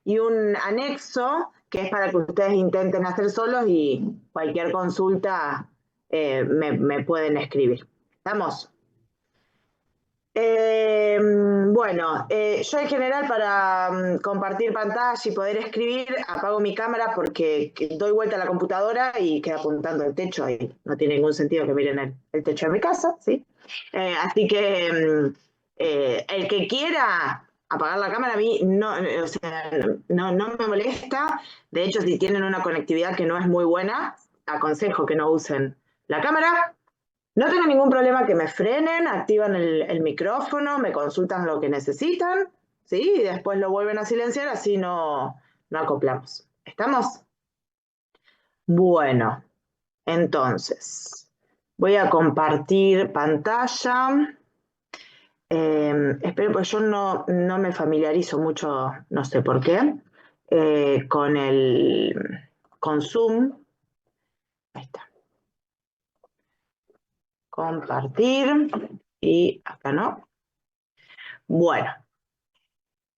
y un anexo que es para que ustedes intenten hacer solos y cualquier consulta me pueden escribir. ¿Estamos? Bueno, yo en general para compartir pantalla y poder escribir apago mi cámara porque doy vuelta a la computadora y queda apuntando al techo y no tiene ningún sentido que miren el techo de mi casa, ¿sí? Así que el que quiera apagar la cámara a mí no, o sea, no me molesta. De hecho, si tienen una conectividad que no es muy buena, aconsejo que no usen la cámara. No tengo ningún problema que me frenen, activan el micrófono, me consultan lo que necesitan, ¿sí? Y después lo vuelven a silenciar, así no acoplamos. ¿Estamos? Bueno, entonces, voy a compartir pantalla. Espero, pues yo no me familiarizo mucho, no sé por qué, con Zoom. Ahí está. Compartir. Y acá no. Bueno.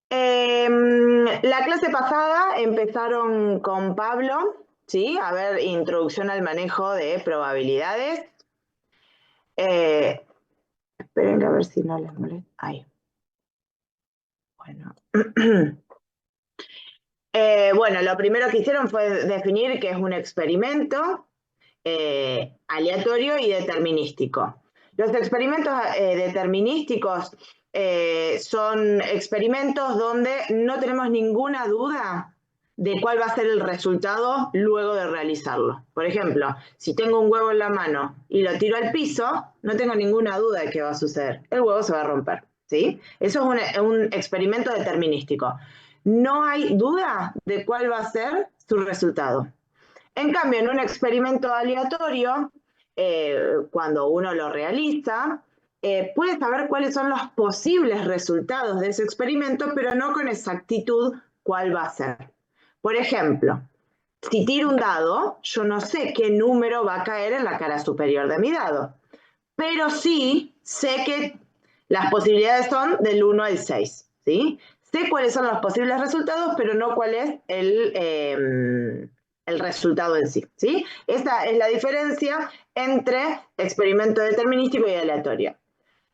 La clase pasada empezaron con Pablo, ¿sí? A ver, introducción al manejo de probabilidades. Esperen a ver si no les molesta. Ahí. Bueno. Bueno, lo primero que hicieron fue definir qué es un experimento aleatorio y determinístico. Los experimentos determinísticos son experimentos donde no tenemos ninguna duda de cuál va a ser el resultado luego de realizarlo. Por ejemplo, si tengo un huevo en la mano y lo tiro al piso, no tengo ninguna duda de qué va a suceder. El huevo se va a romper, ¿sí? Eso es un experimento determinístico. No hay duda de cuál va a ser su resultado. En cambio, en un experimento aleatorio, cuando uno lo realiza, puede saber cuáles son los posibles resultados de ese experimento, pero no con exactitud cuál va a ser. Por ejemplo, si tiro un dado, yo no sé qué número va a caer en la cara superior de mi dado, pero sí sé que las posibilidades son del 1 al 6, ¿sí? Sé cuáles son los posibles resultados, pero no cuál es el resultado en sí, ¿sí? Esta es la diferencia entre experimento determinístico y aleatorio.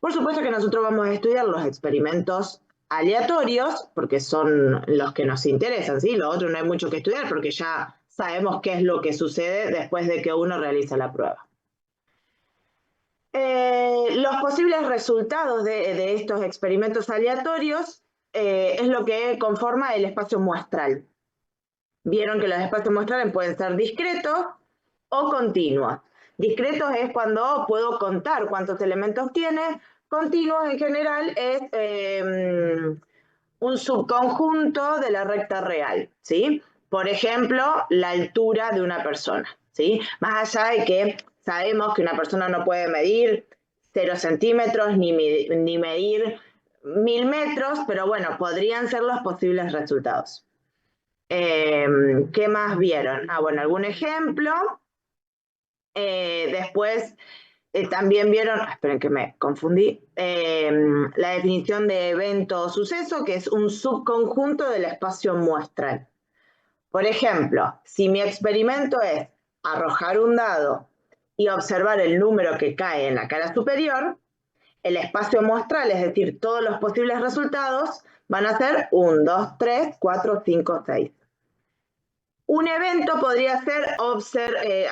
Por supuesto que nosotros vamos a estudiar los experimentos aleatorios, porque son los que nos interesan, ¿sí? Lo otro no hay mucho que estudiar, porque ya sabemos qué es lo que sucede después de que uno realiza la prueba. Los posibles resultados de estos experimentos aleatorios es lo que conforma el espacio muestral. Vieron que los espacios muestrales pueden ser discretos o continuos. Discretos es cuando puedo contar cuántos elementos tiene. Continuos en general es un subconjunto de la recta real, ¿sí? Por ejemplo, la altura de una persona, ¿sí? Más allá de que sabemos que una persona no puede medir 0 centímetros ni medir 1000 metros, pero bueno, podrían ser los posibles resultados. ¿Qué más vieron? Bueno, algún ejemplo. Después también vieron, esperen que me confundí, la definición de evento o suceso, que es un subconjunto del espacio muestral. Por ejemplo, si mi experimento es arrojar un dado y observar el número que cae en la cara superior, el espacio muestral, es decir, todos los posibles resultados, van a ser 1, 2, 3, 4, 5, 6. Un evento podría ser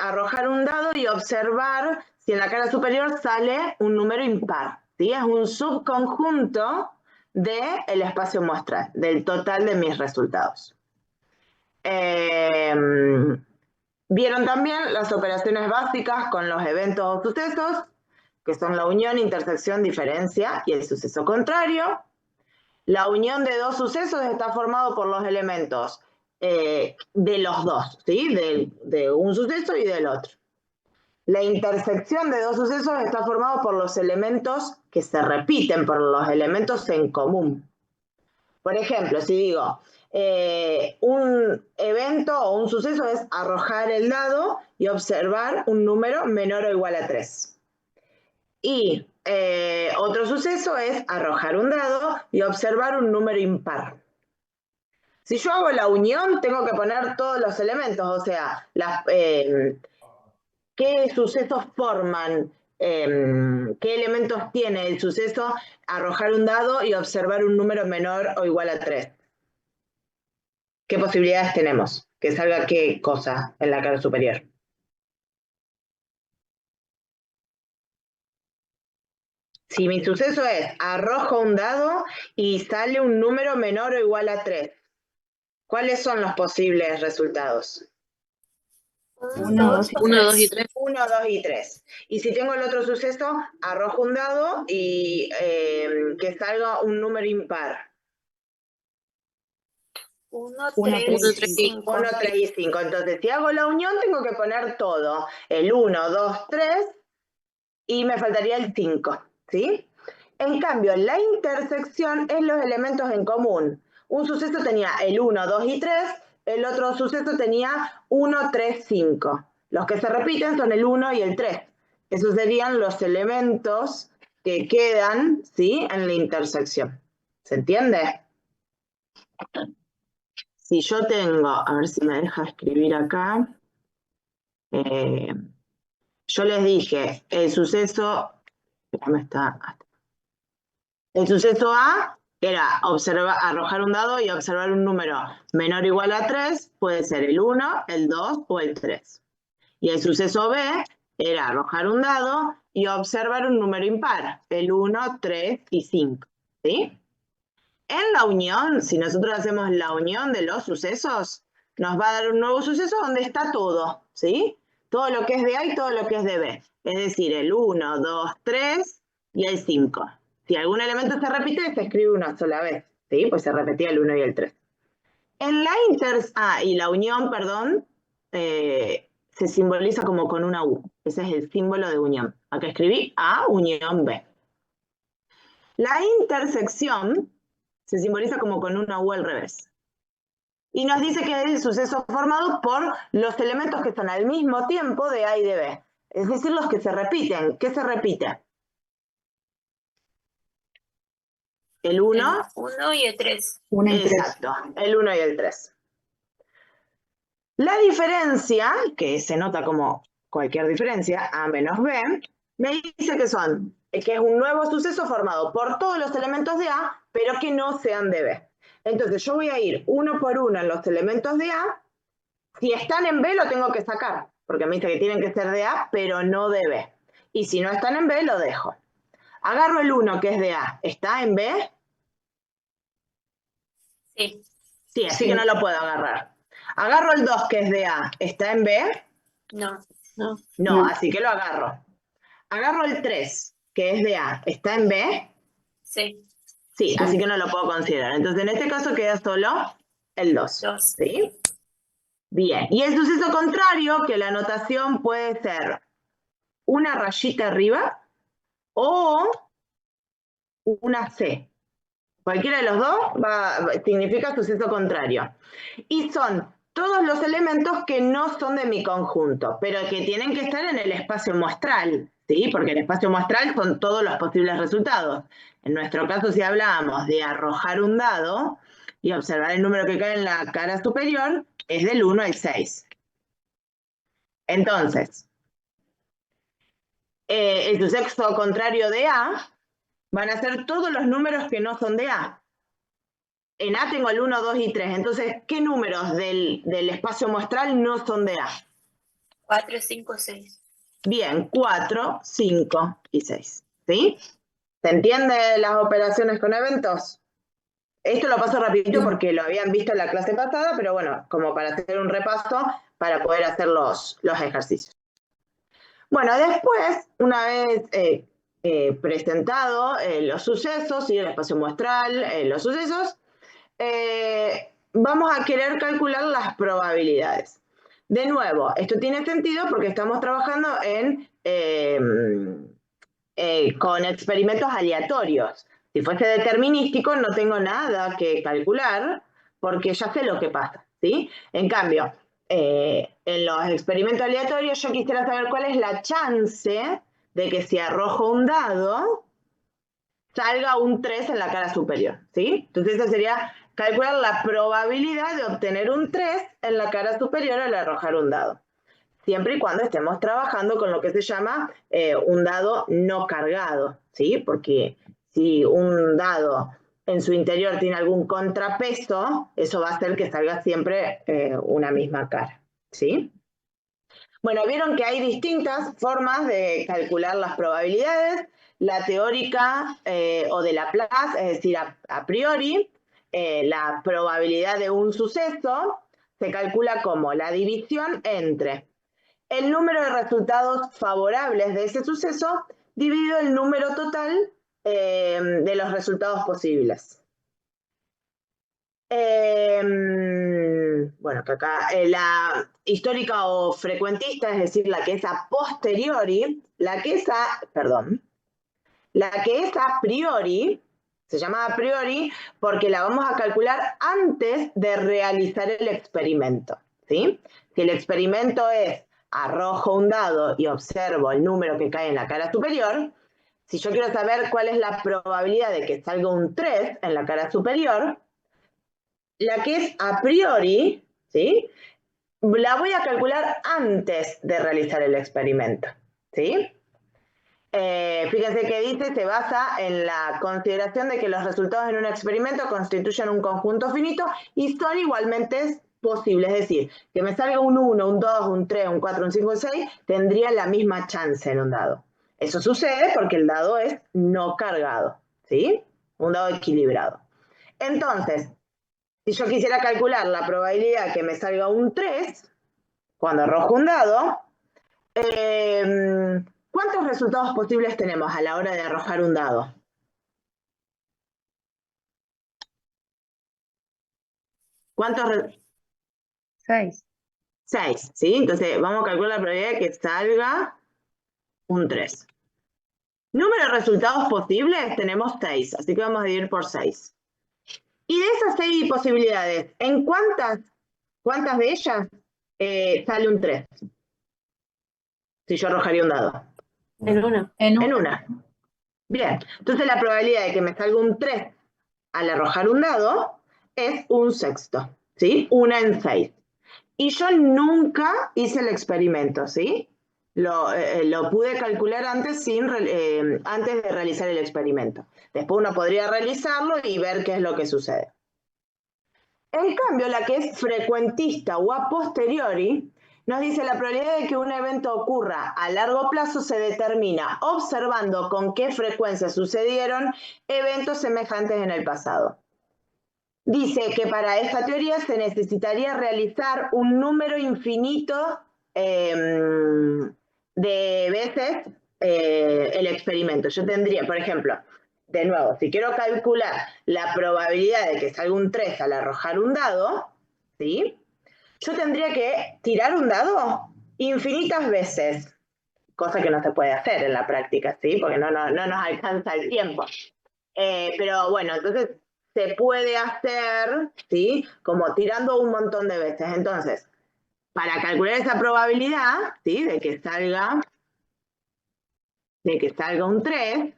arrojar un dado y observar si en la cara superior sale un número impar, ¿sí? Es un subconjunto del espacio muestral, del total de mis resultados. Vieron también las operaciones básicas con los eventos o sucesos, que son la unión, intersección, diferencia y el suceso contrario. La unión de dos sucesos está formado por los elementos de los dos, ¿sí? De un suceso y del otro. La intersección de dos sucesos está formado por los elementos que se repiten, por los elementos en común. Por ejemplo, si digo, un evento o un suceso es arrojar el dado y observar un número menor o igual a 3. Y otro suceso es arrojar un dado y observar un número impar. Si yo hago la unión, tengo que poner todos los elementos, o sea, qué sucesos forman, qué elementos tiene el suceso, arrojar un dado y observar un número menor o igual a 3. ¿Qué posibilidades tenemos? Que salga qué cosa en la cara superior. Si mi suceso es arrojo un dado y sale un número menor o igual a 3, ¿cuáles son los posibles resultados? 1, 2 y 3. 1, 2 y 3. Y si tengo el otro suceso, arrojo un dado y que salga un número impar. 1, 1, 3 3 y y 5. 1, 3 y 5. Entonces, si hago la unión, tengo que poner todo. El 1, 2, 3 y me faltaría el 5. ¿Sí? En cambio, la intersección es los elementos en común. Un suceso tenía el 1, 2 y 3, el otro suceso tenía 1, 3, 5. Los que se repiten son el 1 y el 3. Esos serían los elementos que quedan, ¿sí?, en la intersección. ¿Se entiende? Si yo tengo, a ver si me deja escribir acá, yo les dije, el suceso, el suceso A era arrojar un dado y observar un número menor o igual a 3, puede ser el 1, el 2 o el 3. Y el suceso B era arrojar un dado y observar un número impar, el 1, 3 y 5. ¿Sí? En la unión, si nosotros hacemos la unión de los sucesos, nos va a dar un nuevo suceso donde está todo, ¿sí? Todo lo que es de A y todo lo que es de B. Es decir, el 1, 2, 3 y el 5. Si algún elemento se repite, se escribe una sola vez, ¿sí? Pues se repetía el 1 y el 3. En la y la unión, perdón, se simboliza como con una U. Ese es el símbolo de unión. Acá escribí A, unión B. La intersección se simboliza como con una U al revés. Y nos dice que es el suceso formado por los elementos que están al mismo tiempo de A y de B. Es decir, los que se repiten. ¿Qué se repite? El 1. El 1 y el 3. 1 y 3. Exacto, el 1 y el 3. La diferencia, que se nota como cualquier diferencia, A menos B, me dice que es un nuevo suceso formado por todos los elementos de A, pero que no sean de B. Entonces yo voy a ir uno por uno en los elementos de A. Si están en B lo tengo que sacar, porque me dice que tienen que ser de A, pero no de B. Y si no están en B, lo dejo. Agarro el 1 que es de A. ¿Está en B? Sí. Sí, así que no lo puedo agarrar. Agarro el 2 que es de A. ¿Está en B? No. No, así que lo agarro. Agarro el 3, que es de A. ¿Está en B? Sí. Sí, así que no lo puedo considerar. Entonces, en este caso queda solo el 2. 2. ¿Sí? Bien. Y el suceso contrario, que la anotación puede ser una rayita arriba o una C. Cualquiera de los dos significa suceso contrario. Y son todos los elementos que no son de mi conjunto, pero que tienen que estar en el espacio muestral, ¿sí? Porque el espacio muestral son todos los posibles resultados. En nuestro caso, si hablábamos de arrojar un dado y observar el número que cae en la cara superior, es del 1 al 6. Entonces, el suceso contrario de A van a ser todos los números que no son de A. En A tengo el 1, 2 y 3. Entonces, ¿qué números del espacio muestral no son de A? 4, 5, 6. Bien, 4, 5 y 6. ¿Sí? ¿Se entiende las operaciones con eventos? Esto lo paso rapidito porque lo habían visto en la clase pasada, pero bueno, como para hacer un repaso para poder hacer los ejercicios. Bueno, después, una vez presentado los sucesos y el espacio muestral, los sucesos, vamos a querer calcular las probabilidades. De nuevo, esto tiene sentido porque estamos trabajando con experimentos aleatorios. Si fuese determinístico, no tengo nada que calcular porque ya sé lo que pasa, ¿sí? En cambio, en los experimentos aleatorios yo quisiera saber cuál es la chance de que si arrojo un dado, salga un 3 en la cara superior, ¿sí? Entonces esa sería calcular la probabilidad de obtener un 3 en la cara superior al arrojar un dado. Siempre y cuando estemos trabajando con lo que se llama un dado no cargado, ¿sí? Porque si un dado en su interior tiene algún contrapeso, eso va a hacer que salga siempre una misma cara, ¿sí? Bueno, vieron que hay distintas formas de calcular las probabilidades, la teórica o de Laplace, es decir, a priori, la probabilidad de un suceso se calcula como la división entre el número de resultados favorables de ese suceso dividido el número total de los resultados posibles. Bueno, que acá la histórica o frecuentista, es decir, la que es a posteriori, la que es a priori, se llama a priori porque la vamos a calcular antes de realizar el experimento, ¿sí? Si el experimento es arrojo un dado y observo el número que cae en la cara superior, si yo quiero saber cuál es la probabilidad de que salga un 3 en la cara superior, la que es a priori, ¿sí? La voy a calcular antes de realizar el experimento, ¿sí? Fíjense que dice, se basa en la consideración de que los resultados en un experimento constituyen un conjunto finito y son igualmente posibles, es decir, que me salga un 1, un 2, un 3, un 4, un 5, un 6, tendría la misma chance en un dado. Eso sucede porque el dado es no cargado, ¿sí? Un dado equilibrado. Entonces, si yo quisiera calcular la probabilidad que me salga un 3, cuando arrojo un dado, ¿cuántos resultados posibles tenemos a la hora de arrojar un dado? ¿Cuántos? 6. 6, ¿sí? Entonces vamos a calcular la probabilidad de que salga un 3. Número de resultados posibles tenemos 6, así que vamos a dividir por 6. Y de esas 6 posibilidades, ¿en cuántas de ellas sale un 3? Si yo arrojaría un dado. En una. En una. Bien, entonces la probabilidad de que me salga un 3 al arrojar un dado es un sexto, ¿sí? 1 en 6. Y yo nunca hice el experimento, ¿sí? Lo pude calcular antes, antes de realizar el experimento. Después uno podría realizarlo y ver qué es lo que sucede. En cambio, la que es frecuentista o a posteriori, nos dice la probabilidad de que un evento ocurra a largo plazo se determina observando con qué frecuencia sucedieron eventos semejantes en el pasado. Dice que para esta teoría se necesitaría realizar un número infinito de veces el experimento. Yo tendría, por ejemplo, de nuevo, si quiero calcular la probabilidad de que salga un 3 al arrojar un dado, ¿sí? Yo tendría que tirar un dado infinitas veces, cosa que no se puede hacer en la práctica, ¿sí? Porque no nos alcanza el tiempo. Pero bueno, entonces se puede hacer, ¿sí? Como tirando un montón de veces. Entonces, para calcular esa probabilidad, ¿sí? De que salga un 3,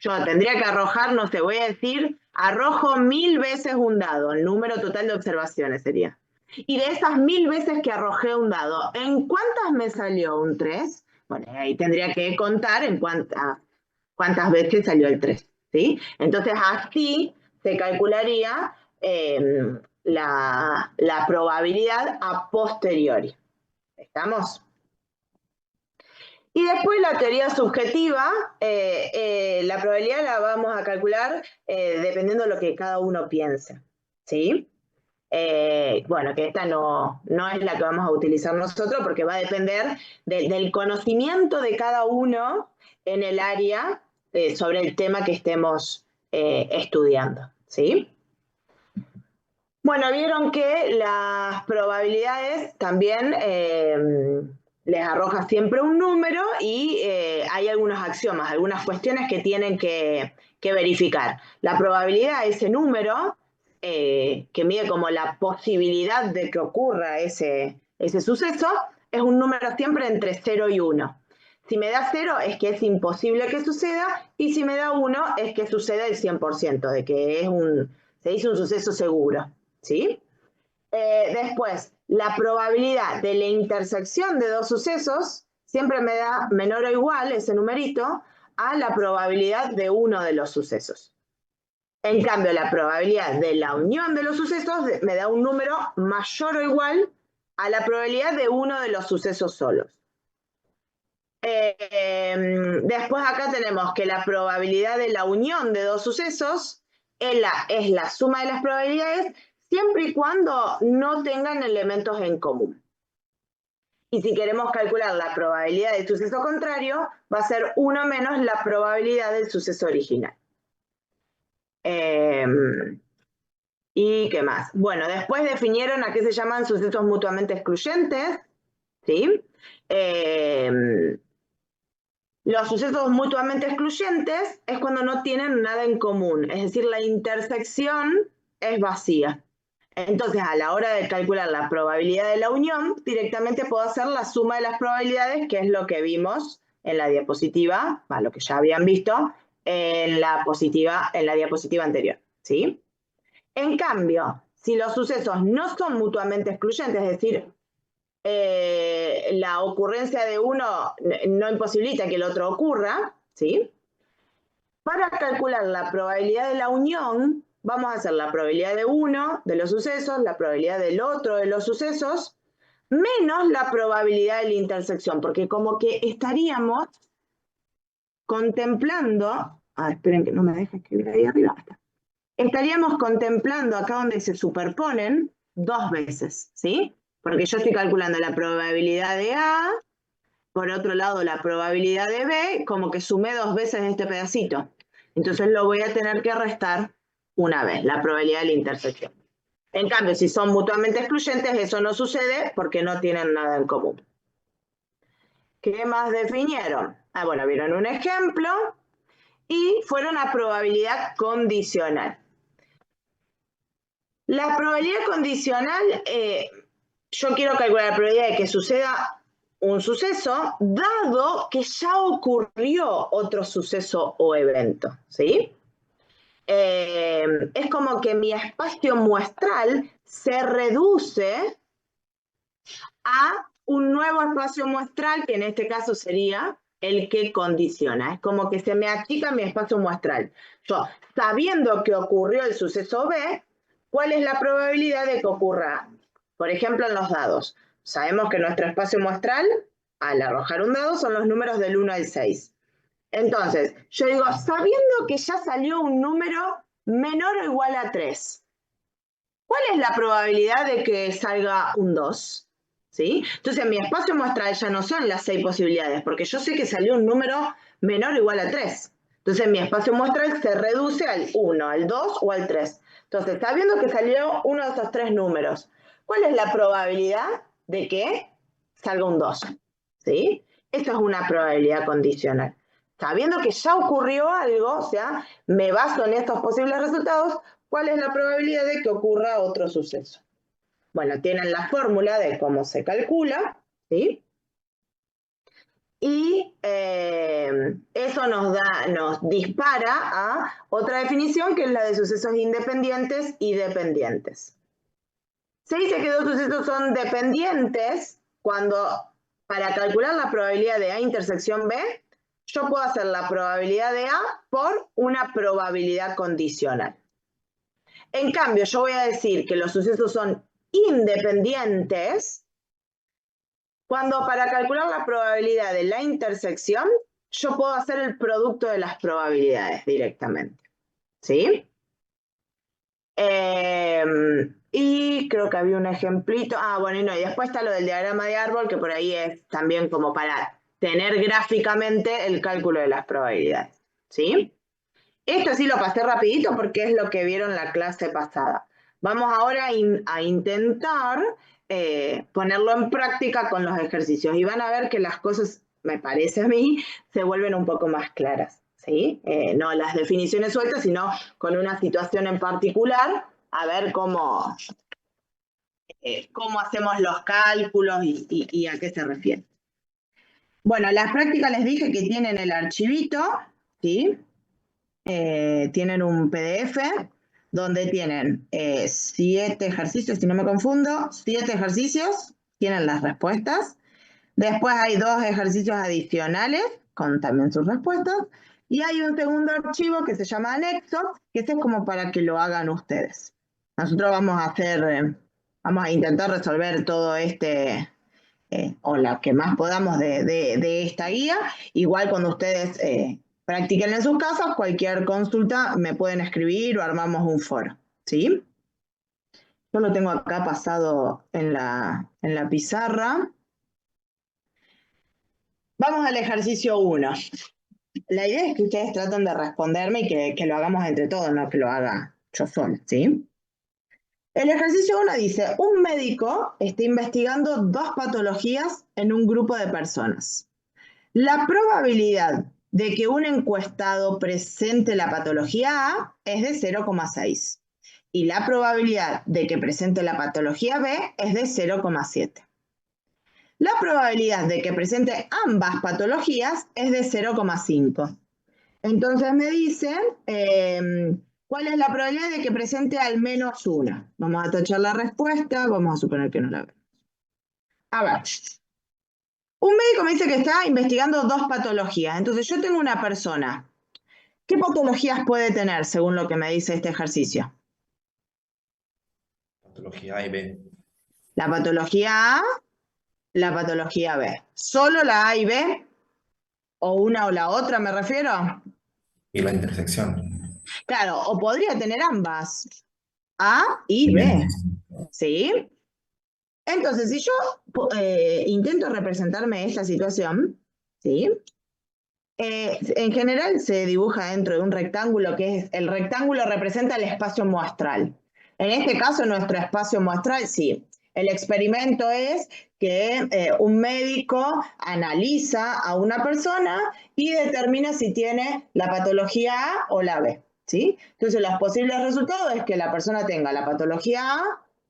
yo tendría que arrojar, no sé, voy a decir, arrojo 1000 veces un dado, el número total de observaciones sería. Y de esas 1000 veces que arrojé un dado, ¿en cuántas me salió un 3? Bueno, ahí tendría que contar en cuántas veces salió el 3, ¿sí? Entonces así se calcularía la probabilidad a posteriori. ¿Estamos? Y después la teoría subjetiva, la probabilidad la vamos a calcular dependiendo de lo que cada uno piense, ¿sí? Bueno, que esta no es la que vamos a utilizar nosotros porque va a depender del conocimiento de cada uno en el área sobre el tema que estemos estudiando, ¿sí? Bueno, vieron que las probabilidades también les arroja siempre un número y hay algunos axiomas, algunas cuestiones que tienen que verificar. La probabilidad, ese número, que mide como la posibilidad de que ocurra ese suceso, es un número siempre entre 0 y 1. Si me da 0 es que es imposible que suceda y si me da 1 es que sucede el 100%, de que Se dice un suceso seguro, ¿sí? Después, la probabilidad de la intersección de dos sucesos siempre me da menor o igual, ese numerito, a la probabilidad de uno de los sucesos. En cambio, la probabilidad de la unión de los sucesos me da un número mayor o igual a la probabilidad de uno de los sucesos solos. Después acá tenemos que la probabilidad de la unión de dos sucesos es la suma de las probabilidades siempre y cuando no tengan elementos en común. Y si queremos calcular la probabilidad del suceso contrario, va a ser 1 menos la probabilidad del suceso original. ¿Y qué más? Bueno, después definieron a qué se llaman sucesos mutuamente excluyentes, ¿sí? Los sucesos mutuamente excluyentes es cuando no tienen nada en común, es decir, la intersección es vacía. Entonces, a la hora de calcular la probabilidad de la unión, directamente puedo hacer la suma de las probabilidades, que es lo que vimos en la diapositiva, lo que ya habían visto en la diapositiva anterior, ¿sí? En cambio, si los sucesos no son mutuamente excluyentes, es decir, la ocurrencia de uno no imposibilita que el otro ocurra, ¿sí? Para calcular la probabilidad de la unión, vamos a hacer la probabilidad de uno de los sucesos, la probabilidad del otro de los sucesos, menos la probabilidad de la intersección, porque como que estaríamos contemplando, esperen que no me deje escribir ahí arriba, estaríamos contemplando acá donde se superponen 2 veces, ¿sí? Porque yo estoy calculando la probabilidad de A, por otro lado la probabilidad de B, como que sumé 2 veces este pedacito. Entonces lo voy a tener que restar una vez, la probabilidad de la intersección. En cambio, si son mutuamente excluyentes, eso no sucede porque no tienen nada en común. ¿Qué más definieron? Bueno, vieron un ejemplo y fueron a probabilidad condicional. La probabilidad condicional, yo quiero calcular la probabilidad de que suceda un suceso, dado que ya ocurrió otro suceso o evento, ¿sí? Es como que mi espacio muestral se reduce a un nuevo espacio muestral, que en este caso sería el que condiciona. Es como que se me achica mi espacio muestral. Yo, sabiendo que ocurrió el suceso B, ¿cuál es la probabilidad de que ocurra? Por ejemplo, en los dados. Sabemos que nuestro espacio muestral, al arrojar un dado, son los números del 1 al 6. Entonces, yo digo, sabiendo que ya salió un número menor o igual a 3, ¿cuál es la probabilidad de que salga un 2? ¿Sí? Entonces, mi espacio muestral ya no son las 6 posibilidades, porque yo sé que salió un número menor o igual a 3. Entonces, mi espacio muestral se reduce al 1, al 2 o al 3. Entonces, sabiendo que salió uno de esos 3 números, ¿cuál es la probabilidad de que salga un 2? ¿Sí? Esa es una probabilidad condicional. Sabiendo que ya ocurrió algo, o sea, me baso en estos posibles resultados, ¿cuál es la probabilidad de que ocurra otro suceso? Bueno, tienen la fórmula de cómo se calcula, ¿sí? Y eso nos dispara a otra definición, que es la de sucesos independientes y dependientes. Se dice que dos sucesos son dependientes cuando, para calcular la probabilidad de A intersección B, yo puedo hacer la probabilidad de A por una probabilidad condicional. En cambio, yo voy a decir que los sucesos son independientes cuando, para calcular la probabilidad de la intersección, yo puedo hacer el producto de las probabilidades directamente, ¿sí? Y creo que había un ejemplito. Bueno, y no, y después está lo del diagrama de árbol, que por ahí es también como para tener gráficamente el cálculo de las probabilidades, ¿sí? Esto sí lo pasé rapidito porque es lo que vieron la clase pasada. Vamos ahora a intentar ponerlo en práctica con los ejercicios y van a ver que las cosas, me parece a mí, se vuelven un poco más claras, ¿sí? No las definiciones sueltas, sino con una situación en particular, a ver cómo hacemos los cálculos y a qué se refiere. Bueno, las prácticas les dije que tienen el archivito, ¿sí? Tienen un PDF donde tienen 7 ejercicios, si no me confundo, 7 ejercicios, tienen las respuestas. Después hay 2 ejercicios adicionales con también sus respuestas. Y hay un segundo archivo que se llama anexo, que este es como para que lo hagan ustedes. Nosotros vamos a intentar resolver todo o la que más podamos de esta guía. Igual cuando ustedes practiquen en sus casas, cualquier consulta me pueden escribir o armamos un foro, ¿sí? Yo lo tengo acá pasado en la pizarra. Vamos al ejercicio 1. La idea es que ustedes traten de responderme y que lo hagamos entre todos, no que lo haga yo sola, ¿sí? El ejercicio 1 dice, un médico está investigando 2 patologías en un grupo de personas. La probabilidad de que un encuestado presente la patología A es de 0,6 y la probabilidad de que presente la patología B es de 0,7. La probabilidad de que presente ambas patologías es de 0,5. Entonces me dicen, ¿cuál es la probabilidad de que presente al menos una? Vamos a tachar la respuesta, vamos a suponer que no la vemos. A ver, un médico me dice que está investigando 2 patologías. Entonces yo tengo una persona. ¿Qué patologías puede tener según lo que me dice este ejercicio? Patología A y B. La patología A, la patología B. ¿Solo la A y B? ¿O una o la otra me refiero? Y la intersección. Claro, o podría tener ambas. A y B. ¿Sí? Entonces, si yo intento representarme esta situación, ¿sí? En general se dibuja dentro de un rectángulo que es, el rectángulo representa el espacio muestral. En este caso, nuestro espacio muestral, sí. El experimento es que un médico analiza a una persona y determina si tiene la patología A o la B, ¿sí? Entonces, los posibles resultados es que la persona tenga la patología A,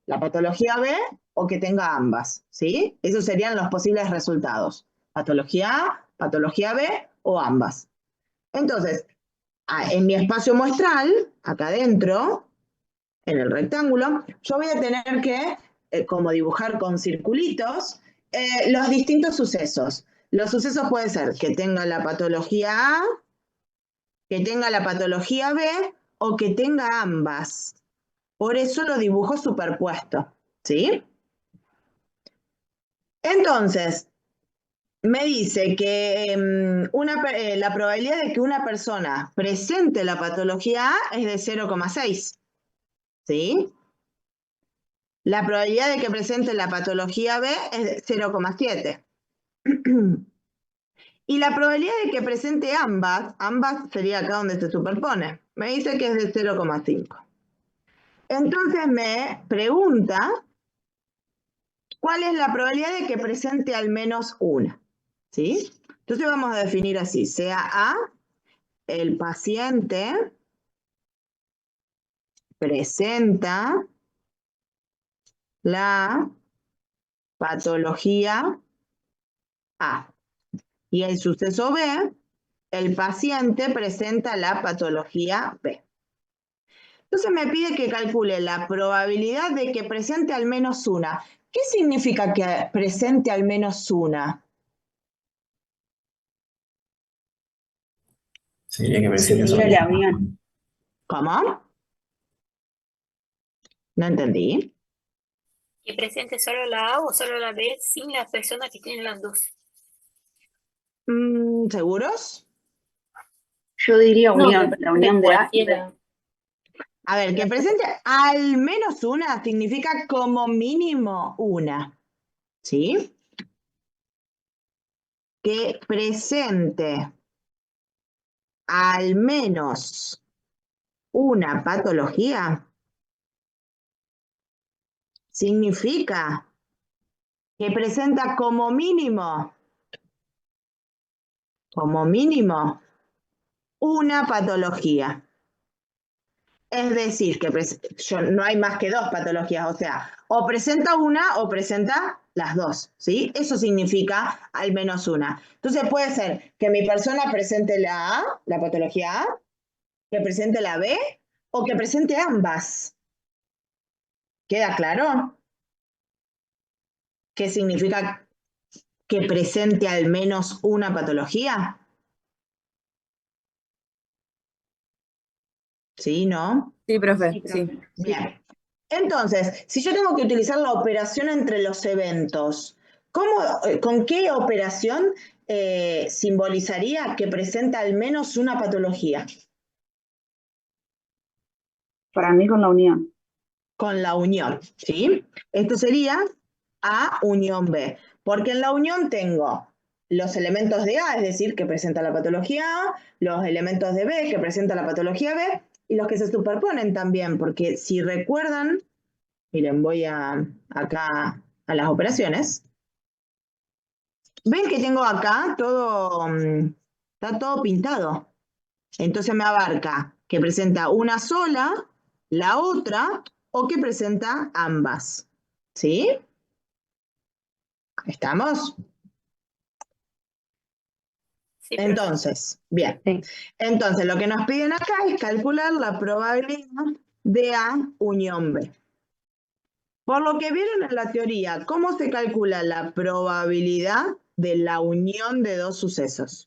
la patología B o que tenga ambas, ¿sí? Esos serían los posibles resultados. Patología A, patología B o ambas. Entonces, en mi espacio muestral, acá adentro, en el rectángulo, yo voy a tener que, como dibujar con circulitos, los distintos sucesos. Los sucesos pueden ser que tenga la patología A, que tenga la patología B o que tenga ambas. Por eso lo dibujo superpuesto, ¿sí? Entonces, me dice que la probabilidad de que una persona presente la patología A es de 0,6, ¿sí? La probabilidad de que presente la patología B es de 0,7. Y la probabilidad de que presente ambas sería acá donde se superpone, me dice que es de 0,5. Entonces me pregunta, ¿cuál es la probabilidad de que presente al menos una? ¿Sí? Entonces vamos a definir así, sea A, el paciente presenta la patología A. Y el suceso B, el paciente presenta la patología B. Entonces me pide que calcule la probabilidad de que presente al menos una. ¿Qué significa que presente al menos una? Sería que presente Subir solo el avión. ¿Cómo? No entendí. Que presente solo la A o solo la B sin las personas que tienen las dos. ¿Seguros? Yo diría No, unión, que la presente unión de A y B. cualquiera. A ver, que presente al menos una significa como mínimo una. ¿Sí? Que presente al menos una patología significa que presenta como mínimo, una patología. Es decir, que no hay más que 2 patologías, o sea, o presenta una o presenta las dos, ¿sí? Eso significa al menos una. Entonces puede ser que mi persona presente la A, la patología A, que presente la B o que presente ambas. ¿Queda claro? ¿Qué significa que presente al menos una patología? ¿Sí, no? Sí, profe, Sí, sí. profe. Bien. Entonces, si yo tengo que utilizar la operación entre los eventos, ¿con qué operación simbolizaría que presenta al menos una patología? Para mí con la unión. Con la unión, ¿sí? Esto sería A unión B, porque en la unión tengo los elementos de A, es decir, que presenta la patología A, los elementos de B, que presenta la patología B, y los que se superponen también, porque si recuerdan, miren, voy acá a las operaciones. Ven que tengo acá todo, está todo pintado. Entonces me abarca que presenta una sola, la otra, o que presenta ambas. ¿Sí? ¿Estamos? Sí, profe. Entonces, bien. Sí. Entonces, lo que nos piden acá es calcular la probabilidad de A unión B. Por lo que vieron en la teoría, ¿cómo se calcula la probabilidad de la unión de dos sucesos?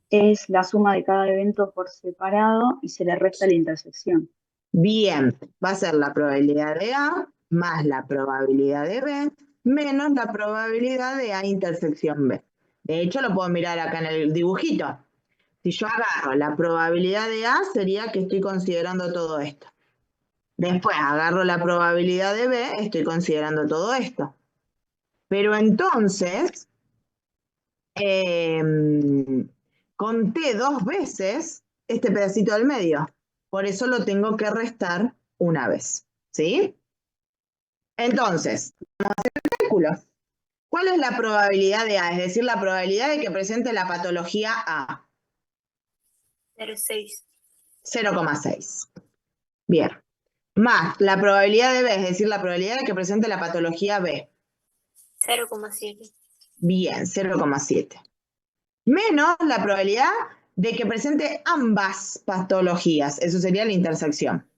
Es la suma de cada evento por separado y se le resta la intersección. Bien, va a ser la probabilidad de A más la probabilidad de B menos la probabilidad de A intersección B. De hecho, lo puedo mirar acá en el dibujito. Si yo agarro la probabilidad de A, sería que estoy considerando todo esto. Después agarro la probabilidad de B, estoy considerando todo esto. Pero entonces, conté 2 veces este pedacito del medio. Por eso lo tengo que restar una vez. ¿Sí? Entonces, vamos a hacer el cálculo. ¿Cuál es la probabilidad de A? Es decir, la probabilidad de que presente la patología A. 0,6. 0,6. Bien. Más la probabilidad de B, es decir, la probabilidad de que presente la patología B. 0,7. Bien, 0,7. Menos la probabilidad de que presente ambas patologías. Eso sería la intersección.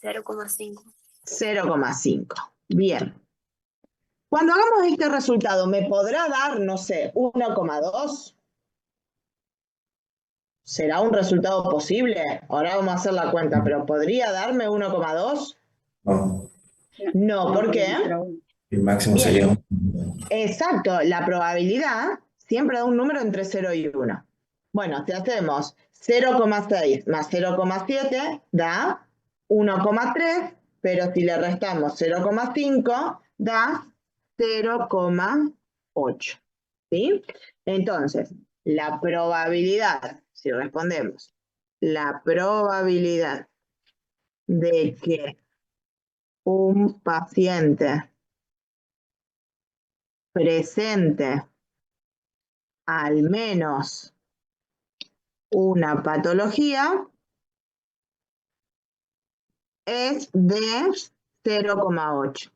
0,5. 0,5. Bien. Cuando hagamos este resultado, ¿me podrá dar, no sé, 1,2? ¿Será un resultado posible? Ahora vamos a hacer la cuenta, pero ¿podría darme 1,2? No, No, ¿por qué? el máximo Bien. sería Exacto, la probabilidad siempre da un número entre 0 y 1. Bueno, si hacemos 0,6 más 0,7 da 1,3, pero si le restamos 0,5 da 0,8. ¿Sí? Entonces, la probabilidad, si respondemos, la probabilidad de que un paciente presente al menos una patología es de 0,8.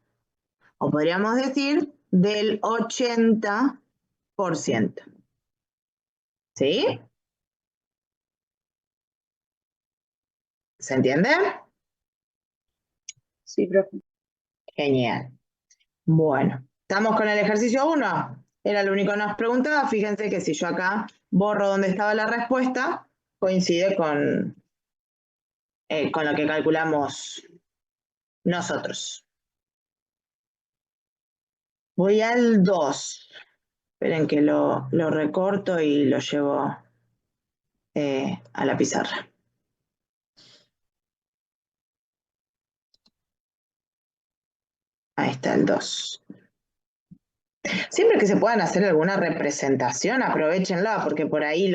O podríamos decir del 80%. ¿Sí? ¿Se entiende? Sí, profe. Genial. Bueno, ¿estamos con el ejercicio 1? Era lo único que nos preguntaba. Fíjense que si yo acá borro donde estaba la respuesta, coincide con lo que calculamos nosotros. Voy al 2. Esperen que lo recorto y lo llevo a la pizarra. Ahí está el 2. Siempre que se puedan hacer alguna representación, aprovechenla, porque por ahí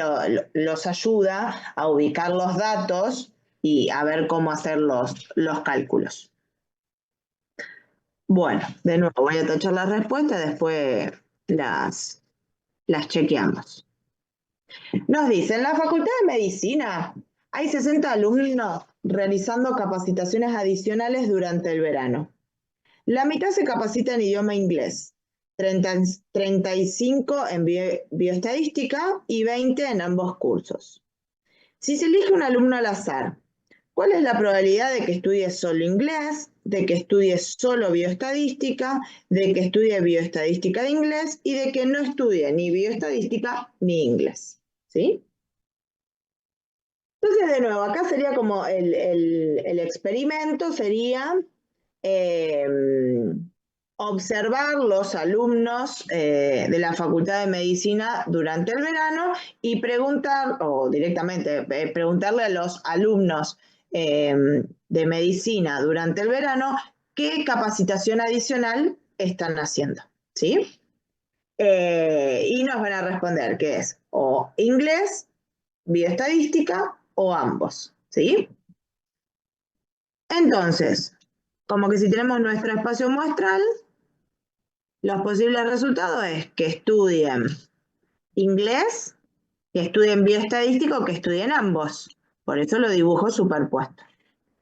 los ayuda a ubicar los datos y a ver cómo hacer los cálculos. Bueno, de nuevo voy a tachar las respuestas, después las chequeamos. Nos dice, en la Facultad de Medicina hay 60 alumnos realizando capacitaciones adicionales durante el verano. La mitad se capacita en idioma inglés, 35 en bioestadística y 20 en ambos cursos. si se elige un alumno al azar, ¿cuál es la probabilidad de que estudie solo inglés, de que estudie solo bioestadística, de que estudie bioestadística de inglés y de que no estudie ni bioestadística ni inglés? ¿Sí? Entonces, de nuevo, acá sería como el experimento, sería observar los alumnos de la Facultad de Medicina durante el verano y preguntar, o directamente preguntarle a los alumnos de medicina durante el verano qué capacitación adicional están haciendo, ¿sí? Y nos van a responder que es o inglés, bioestadística o ambos, ¿sí? Entonces, como que si tenemos nuestro espacio muestral, los posibles resultados es que estudien inglés, que estudien bioestadística o que estudien ambos. Por eso lo dibujo superpuesto.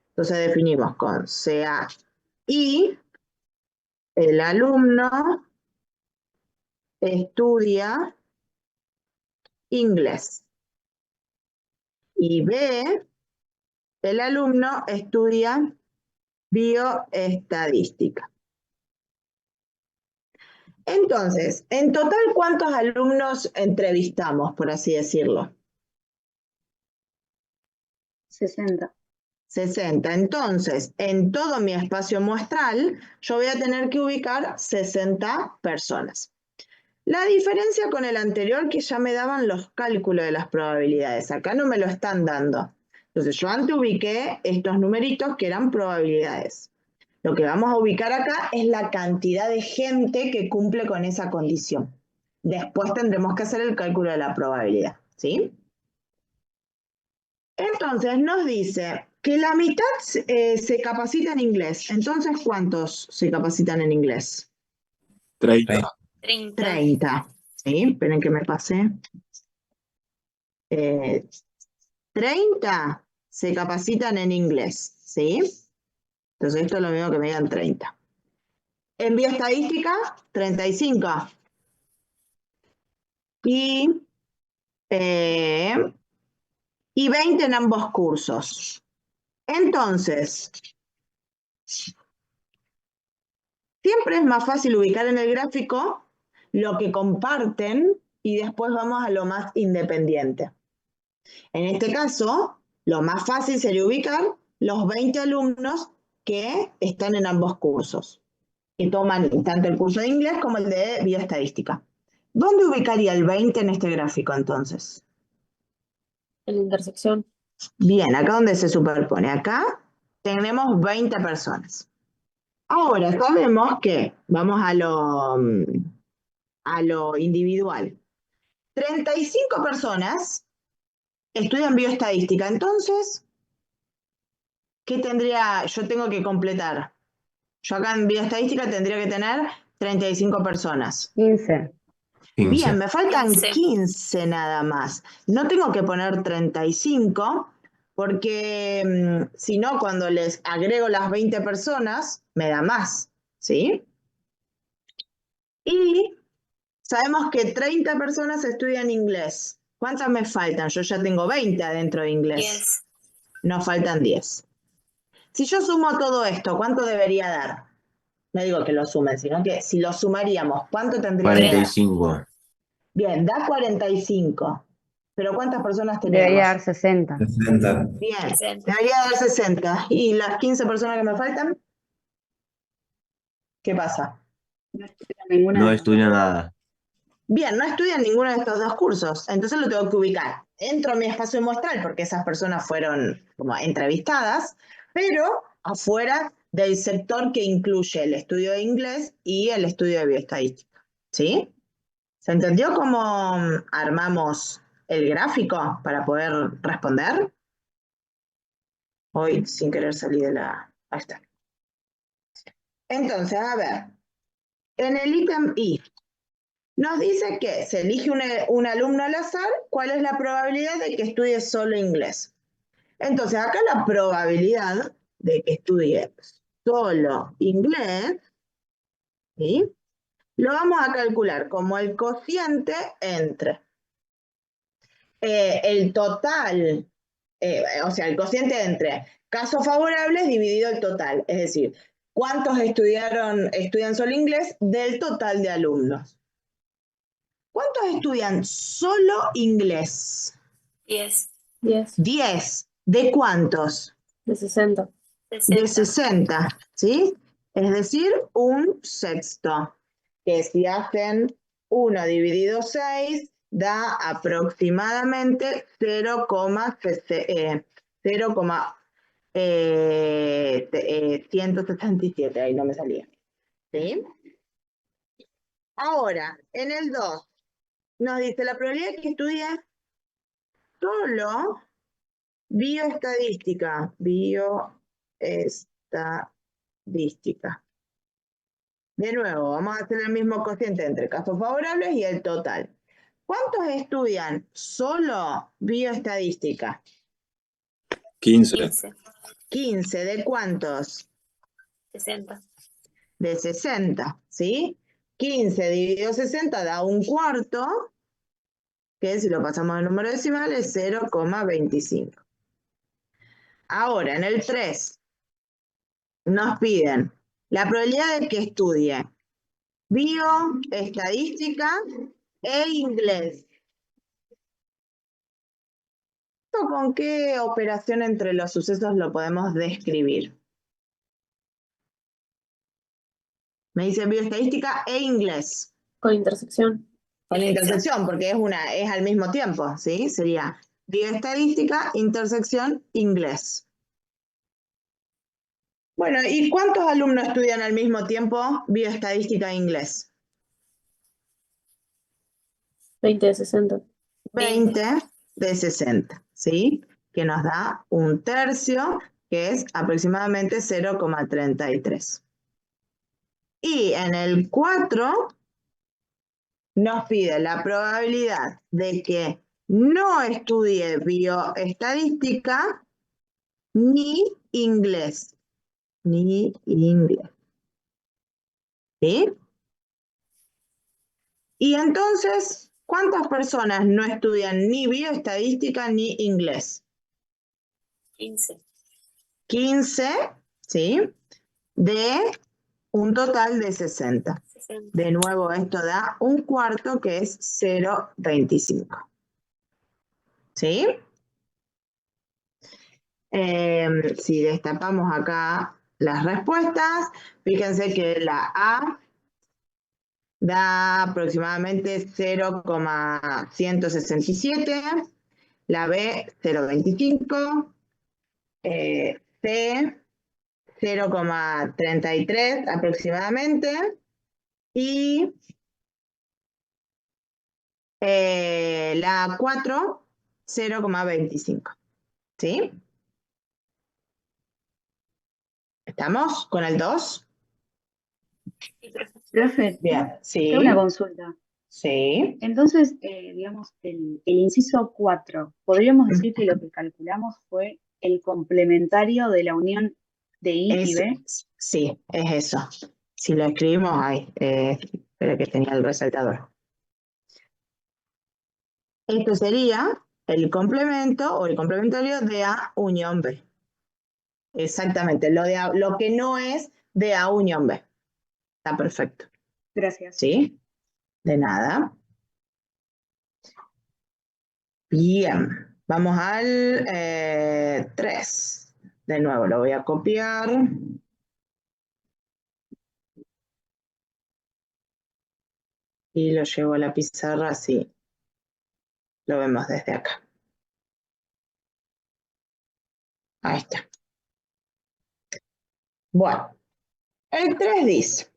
Entonces definimos con CAI, el alumno estudia inglés. Y B, el alumno estudia bioestadística. Entonces, en total, ¿cuántos alumnos entrevistamos, por así decirlo? 60. 60. Entonces, en todo mi espacio muestral, yo voy a tener que ubicar 60 personas. La diferencia con el anterior, que ya me daban los cálculos de las probabilidades. Acá no me lo están dando. Entonces, yo antes ubiqué estos numeritos que eran probabilidades. Lo que vamos a ubicar acá es la cantidad de gente que cumple con esa condición. Después tendremos que hacer el cálculo de la probabilidad, ¿sí? Entonces nos dice que la mitad se capacita en inglés. Entonces, ¿cuántos se capacitan en inglés? 30. 30. 30. ¿Sí? Esperen que me pase. 30 se capacitan en inglés, ¿sí? Entonces esto es lo mismo que me digan 30. En bioestadística, 35. Y 20 en ambos cursos. Entonces, siempre es más fácil ubicar en el gráfico lo que comparten y después vamos a lo más independiente. En este caso, lo más fácil sería ubicar los 20 alumnos que están en ambos cursos, que toman tanto el curso de inglés como el de bioestadística. ¿Dónde ubicaría el 20 en este gráfico entonces? En la intersección. Bien, acá donde se superpone. Acá tenemos 20 personas. Ahora sabemos que, vamos a lo individual, 35 personas estudian bioestadística. Entonces, ¿qué tendría? Yo tengo que completar. Yo acá en bioestadística tendría que tener 35 personas. 15. 15. Bien, me faltan 15. 15 nada más. No tengo que poner 35 porque si no, cuando les agrego las 20 personas, me da más, ¿sí? Y sabemos que 30 personas estudian inglés. ¿Cuántas me faltan? Yo ya tengo 20 adentro de inglés. 10. Nos faltan 10. Si yo sumo todo esto, ¿cuánto debería dar? No digo que lo sumen, sino que si lo sumaríamos, ¿cuánto tendría que dar? 45. Bien, da 45. ¿Pero cuántas personas tenemos? Debería dar 60. 60. Bien, 60. debería dar 60. ¿Y las 15 personas que me faltan? ¿Qué pasa? No estudia ninguna No de las dos. estudia nada. Bien, no estudian ninguno de estos dos cursos, entonces lo tengo que ubicar. Entro a mi espacio muestral porque esas personas fueron como entrevistadas, pero afuera del sector que incluye el estudio de inglés y el estudio de bioestadística. ¿Sí? ¿Se entendió cómo armamos el gráfico para poder responder? Hoy sin querer salir de la... Ahí está. Entonces, a ver, en el ítem I, nos dice que se elige un alumno al azar, ¿cuál es la probabilidad de que estudie solo inglés? Entonces, acá la probabilidad de que estudie solo inglés, ¿sí? Lo vamos a calcular como el cociente entre el total o sea, el cociente entre casos favorables dividido el total, es decir, ¿cuántos estudian solo inglés del total de alumnos? ¿Cuántos estudian solo inglés? 10, 10. 10. ¿De cuántos? De 60. De 60. 60, ¿sí? Es decir, un sexto. Que si hacen 1 dividido 6, da aproximadamente 0,167. Ahí no me salía. ¿Sí? Ahora, en el 2, nos dice la probabilidad de que estudie solo bioestadística. Bioestadística. De nuevo, vamos a hacer el mismo cociente entre casos favorables y el total. ¿Cuántos estudian solo bioestadística? 15. 15, 15. ¿De cuántos? 60. De 60, ¿sí? 15 dividido 60 da un cuarto, que si lo pasamos al número decimal es 0,25. Ahora, en el 3, nos piden la probabilidad de que estudie bioestadística e inglés. ¿Con qué operación entre los sucesos lo podemos describir? Me dice bioestadística e inglés. Con intersección. Con la intersección, porque es al mismo tiempo, ¿sí? Sería bioestadística, intersección, inglés. Bueno, ¿y cuántos alumnos estudian al mismo tiempo bioestadística e inglés? 20 de 60. 20 de 60, ¿sí? Que nos da un tercio, que es aproximadamente 0,33. Y en el 4 nos pide la probabilidad de que no estudie bioestadística ni inglés. Ni inglés. ¿Sí? Y entonces, ¿cuántas personas no estudian ni bioestadística ni inglés? 15. 15, ¿sí? De un total de 60. 60. De nuevo, esto da un cuarto, que es 0,25. ¿Sí? Si destapamos acá las respuestas, fíjense que la A da aproximadamente 0,167, la B 0,25, C 0,33 aproximadamente y la 4 0,25. ¿Sí? ¿Estamos con el 2? Sí, profe. Profe, Bien, sí. tengo una consulta. Sí. Entonces, digamos, el inciso 4, podríamos decir que lo que calculamos fue el complementario de la unión de I y B. Sí, es eso. Si lo escribimos ahí, espera que tenía el resaltador. Esto sería el complemento o el complementario de A unión B. Exactamente, lo que no es de A unión B. Está perfecto. Gracias. ¿Sí? De nada. Bien, vamos al 3. De nuevo lo voy a copiar. Y lo llevo a la pizarra, así lo vemos desde acá. Ahí está. Bueno, el 3 dice: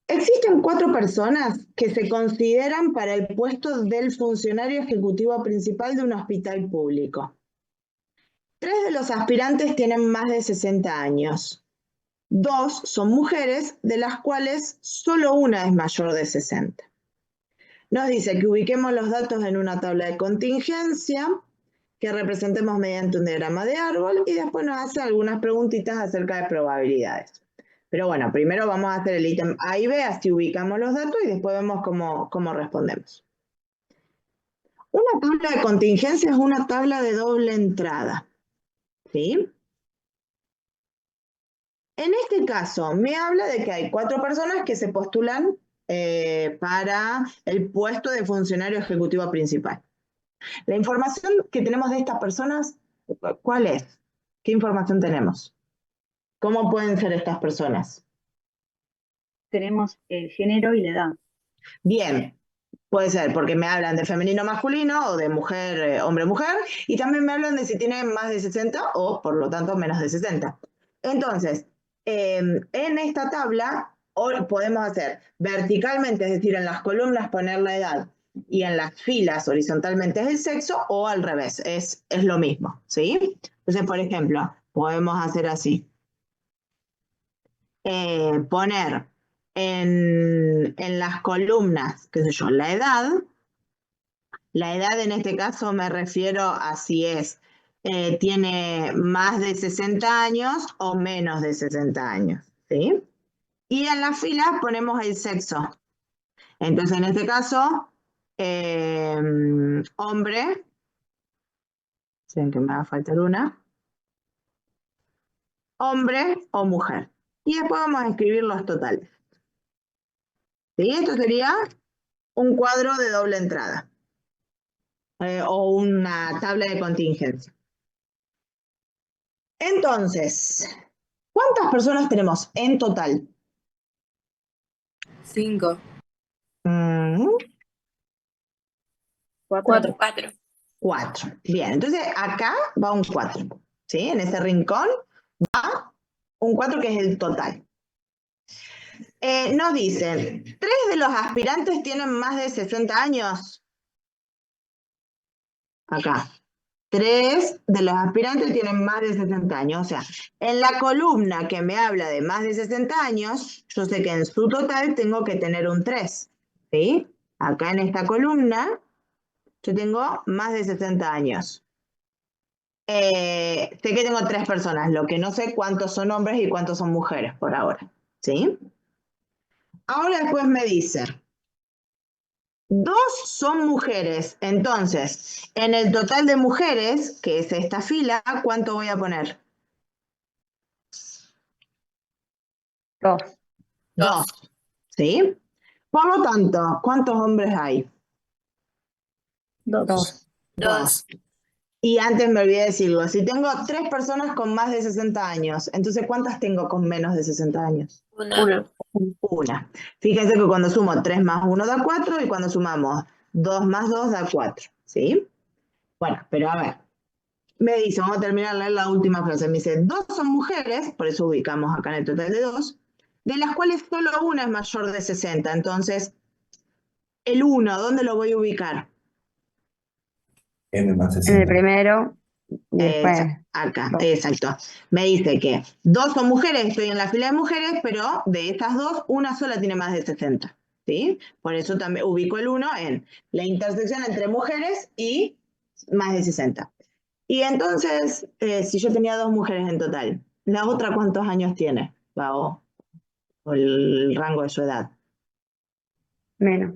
existen 4 personas que se consideran para el puesto del funcionario ejecutivo principal de un hospital público. 3 de los aspirantes tienen más de 60 años. 2 son mujeres, de las cuales solo una es mayor de 60. Nos dice que ubiquemos los datos en una tabla de contingencia, que representemos mediante un diagrama de árbol y después nos hace algunas preguntitas acerca de probabilidades. Pero bueno, primero vamos a hacer el ítem A y B, así ubicamos los datos y después vemos cómo respondemos. Una tabla de contingencia es una tabla de doble entrada, ¿sí? En este caso, me habla de que hay 4 personas que se postulan para el puesto de funcionario ejecutivo principal. La información que tenemos de estas personas, ¿cuál es? ¿Qué información tenemos? ¿Cómo pueden ser estas personas? Tenemos el género y la edad. Bien, puede ser porque me hablan de femenino masculino o de mujer, hombre-mujer, y también me hablan de si tienen más de 60 o, por lo tanto, menos de 60. Entonces, en esta tabla podemos hacer verticalmente, es decir, en las columnas poner la edad y en las filas horizontalmente es el sexo o al revés, es lo mismo, ¿sí? Entonces, por ejemplo, podemos hacer así. Poner en las columnas, qué sé yo, la edad. La edad en este caso me refiero a si tiene más de 60 años o menos de 60 años, ¿sí? Y en las filas ponemos el sexo. Entonces, en este caso, hombre, sé que me va a faltar una, hombre o mujer. Y después vamos a escribir los totales. ¿Sí? Esto sería un cuadro de doble entrada o una tabla de contingencia. Entonces, ¿cuántas personas tenemos en total? 5. 4. 4. 4. Bien, entonces acá va un 4. ¿Sí? En ese rincón va un 4 que es el total. Nos dicen, 3 de los aspirantes tienen más de 60 años. Acá. 3 de los aspirantes tienen más de 60 años. O sea, en la columna que me habla de más de 60 años, yo sé que en su total tengo que tener un 3. ¿Sí? Acá en esta columna, yo tengo más de 60 años. Sé que tengo 3 personas, lo que no sé cuántos son hombres y cuántos son mujeres por ahora. ¿Sí? Ahora después me dice, 2 son mujeres. Entonces, en el total de mujeres, que es esta fila, ¿cuánto voy a poner? 2. 2. ¿Sí? Por lo tanto, ¿cuántos hombres hay? 2. 2. 2. Y antes me olvidé decirlo, si tengo 3 personas con más de 60 años, entonces ¿cuántas tengo con menos de 60 años? 1. 1. Una. Fíjense que cuando sumo 3 más 1 da 4 y cuando sumamos 2 más 2 da 4. ¿Sí? Bueno, pero a ver. Me dice, vamos a terminar de leer la última frase. Me dice, 2 son mujeres, por eso ubicamos acá en el total de 2, de las cuales solo una es mayor de 60. Entonces, el 1, ¿dónde lo voy a ubicar? N más En el 60. primero y después. Acá, dos. exacto. Me dice que 2 son mujeres, estoy en la fila de mujeres, pero de estas 2, una sola tiene más de 60. ¿Sí? Por eso también ubico el 1 en la intersección entre mujeres y más de 60. Y entonces, si yo tenía 2 mujeres en total, ¿la otra cuántos años tiene? O el rango de su edad. Menos.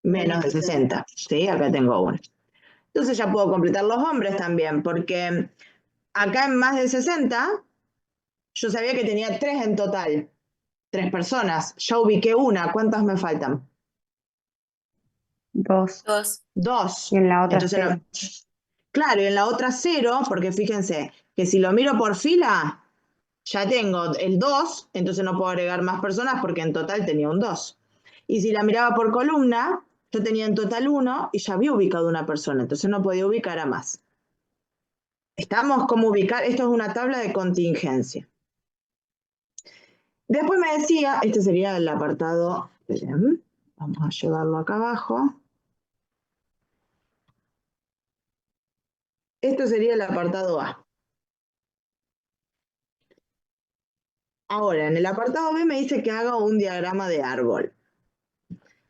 Menos de 60. ¿Sí? Acá tengo una. Entonces ya puedo completar los hombres también, porque acá en más de 60, yo sabía que tenía 3 en total. 3 personas. Ya ubiqué una. ¿Cuántas me faltan? 2. 2. 2. Y en la otra Entonces, 0. claro, y en la otra 0, porque fíjense que si lo miro por fila, ya tengo el 2, entonces no puedo agregar más personas porque en total tenía un 2. Y si la miraba por columna, yo tenía en total 1 y ya había ubicado una persona, entonces no podía ubicar a más. Estamos como ubicar, esto es una tabla de contingencia. Después me decía, este sería el apartado, vamos a llevarlo acá abajo. Esto sería el apartado A. Ahora, en el apartado B me dice que haga un diagrama de árbol.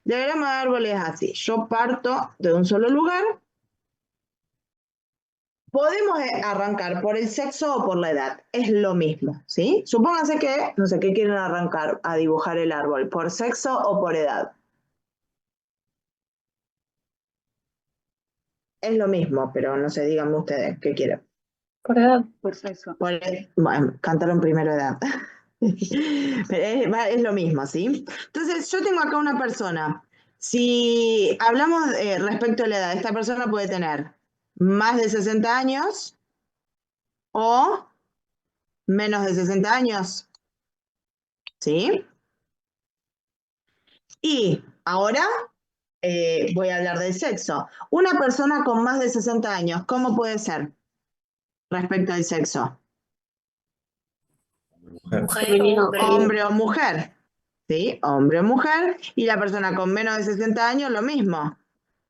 Diagrama de árbol es así. Yo parto de un solo lugar. Podemos arrancar por el sexo o por la edad. Es lo mismo, ¿sí? Supónganse que, no sé, ¿qué quieren arrancar a dibujar el árbol? ¿Por sexo o por edad? es lo mismo, pero no sé, díganme ustedes, ¿qué quieren? Por edad. Por sexo. Bueno, cantaron primero edad. Pero es lo mismo, ¿sí? Entonces, yo tengo acá una persona. Si hablamos respecto a la edad, esta persona puede tener más de 60 años o menos de 60 años, ¿sí? Y ahora voy a hablar del sexo. Una persona con más de 60 años, ¿cómo puede ser respecto al sexo? Mujer. Mujer, Femenino, hombre. Hombre o mujer, ¿sí? Hombre o mujer. Y la persona con menos de 60 años, lo mismo.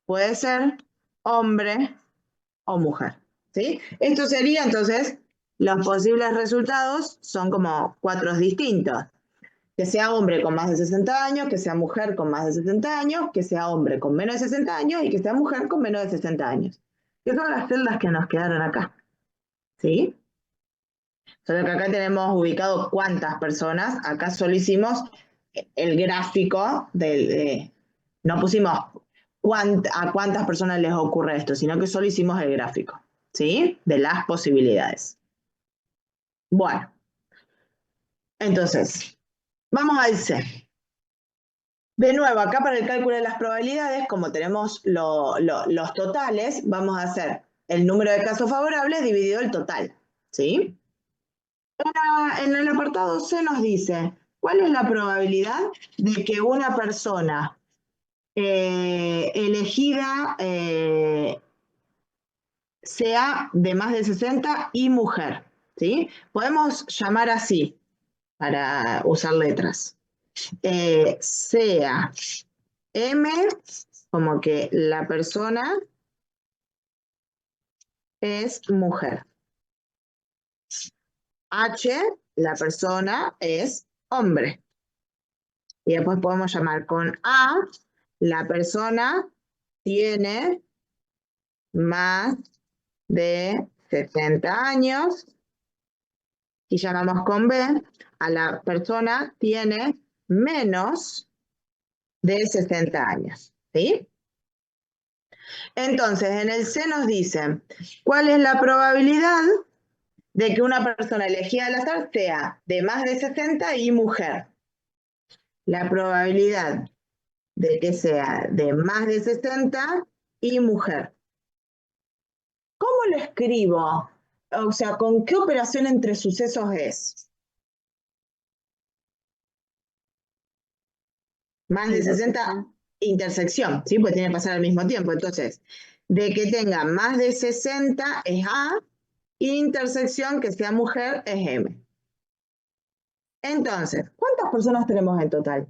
Puede ser hombre o mujer, ¿sí? Esto sería, entonces, los posibles resultados son como 4 distintos. Que sea hombre con más de 60 años, que sea mujer con más de 60 años, que sea hombre con menos de 60 años y que sea mujer con menos de 60 años. Que son las celdas que nos quedaron acá, ¿sí? Solo que acá tenemos ubicado cuántas personas. Acá solo hicimos el gráfico no pusimos a cuántas personas les ocurre esto, sino que solo hicimos el gráfico, ¿sí? De las posibilidades. Bueno, entonces, vamos al C. De nuevo, acá para el cálculo de las probabilidades, como tenemos los totales, vamos a hacer el número de casos favorables dividido el total, ¿sí? En el apartado C nos dice, ¿cuál es la probabilidad de que una persona elegida sea de más de 60 y mujer? ¿Sí? Podemos llamar así, para usar letras. Sea M, como que la persona es mujer. H, la persona es hombre. Y después podemos llamar con A, la persona tiene más de 60 años. Y llamamos con B, a la persona tiene menos de 60 años. ¿Sí? Entonces, en el C nos dice, ¿cuál es la probabilidad de que una persona elegida al azar sea de más de 60 y mujer? La probabilidad de que sea de más de 60 y mujer. ¿Cómo lo escribo? O sea, ¿con qué operación entre sucesos es? Más de 60, intersección, ¿sí? Pues tiene que pasar al mismo tiempo. Entonces, de que tenga más de 60 es A, intersección que sea mujer es M. Entonces, ¿cuántas personas tenemos en total?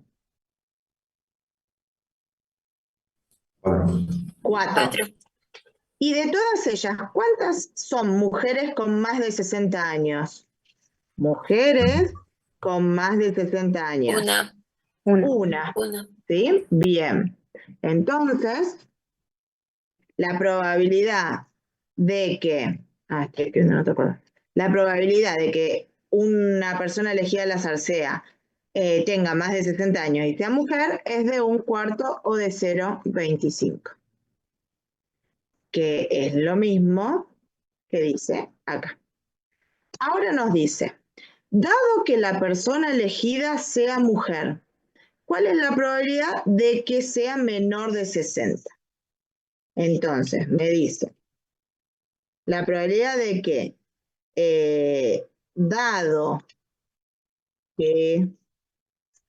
4. 4. Y de todas ellas, ¿cuántas son mujeres con más de 60 años? Mujeres con más de 60 años. Una. ¿Sí? Bien. Entonces, la probabilidad de que... La probabilidad de que una persona elegida al azar tenga más de 60 años y sea mujer es de 1/4 o de 0,25. Que es lo mismo que dice acá. Ahora nos dice, dado que la persona elegida sea mujer, ¿cuál es la probabilidad de que sea menor de 60? Entonces, me dice, la probabilidad de que, dado que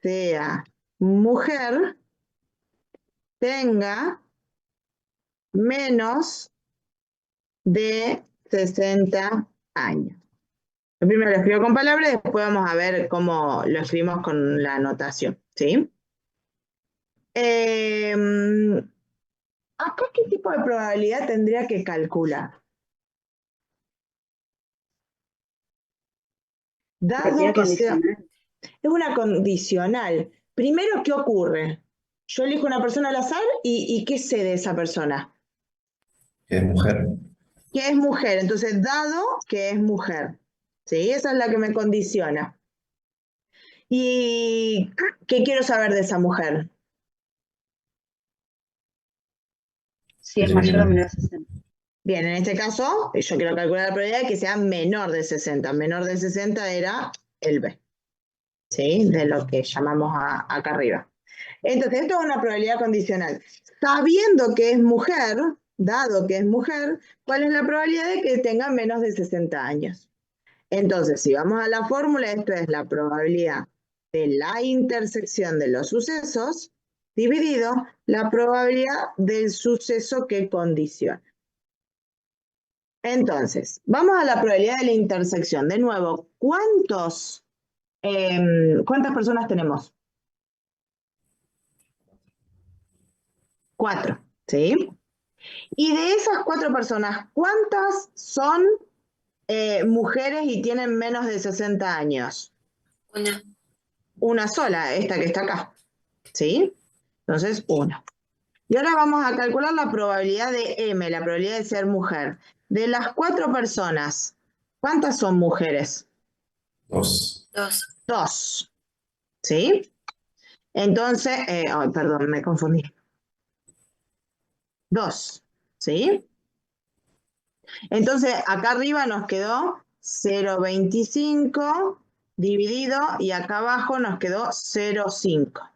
sea mujer, tenga menos de 60 años. Primero lo escribo con palabras y después vamos a ver cómo lo escribimos con la anotación, ¿sí? ¿Acá qué tipo de probabilidad tendría que calcular? Dado que sea... Es una condicional. Primero, ¿qué ocurre? Yo elijo una persona al azar y ¿qué sé de esa persona? Que es mujer. Que es mujer. Entonces, dado que es mujer. ¿Sí? Esa es la que me condiciona. ¿Y qué quiero saber de esa mujer? Si es mayor o menor a 60. Bien, en este caso, yo quiero calcular la probabilidad de que sea menor de 60. Menor de 60 era el B, ¿sí? De lo que llamamos acá arriba. Entonces, esto es una probabilidad condicional. Sabiendo que es mujer, dado que es mujer, ¿cuál es la probabilidad de que tenga menos de 60 años? Entonces, si vamos a la fórmula, esto es la probabilidad de la intersección de los sucesos dividido la probabilidad del suceso que condiciona. Entonces, vamos a la probabilidad de la intersección. De nuevo, ¿cuántas personas tenemos? 4, ¿sí? Y de esas 4 personas, ¿cuántas son mujeres y tienen menos de 60 años? Una. Una sola, esta que está acá, ¿sí? Entonces, una. Y ahora vamos a calcular la probabilidad de M, la probabilidad de ser mujer. De las 4 personas, ¿cuántas son mujeres? 2. 2. 2, ¿sí? Entonces, perdón, me confundí. 2, ¿sí? Entonces, acá arriba nos quedó 0,25 dividido y acá abajo nos quedó 0,5.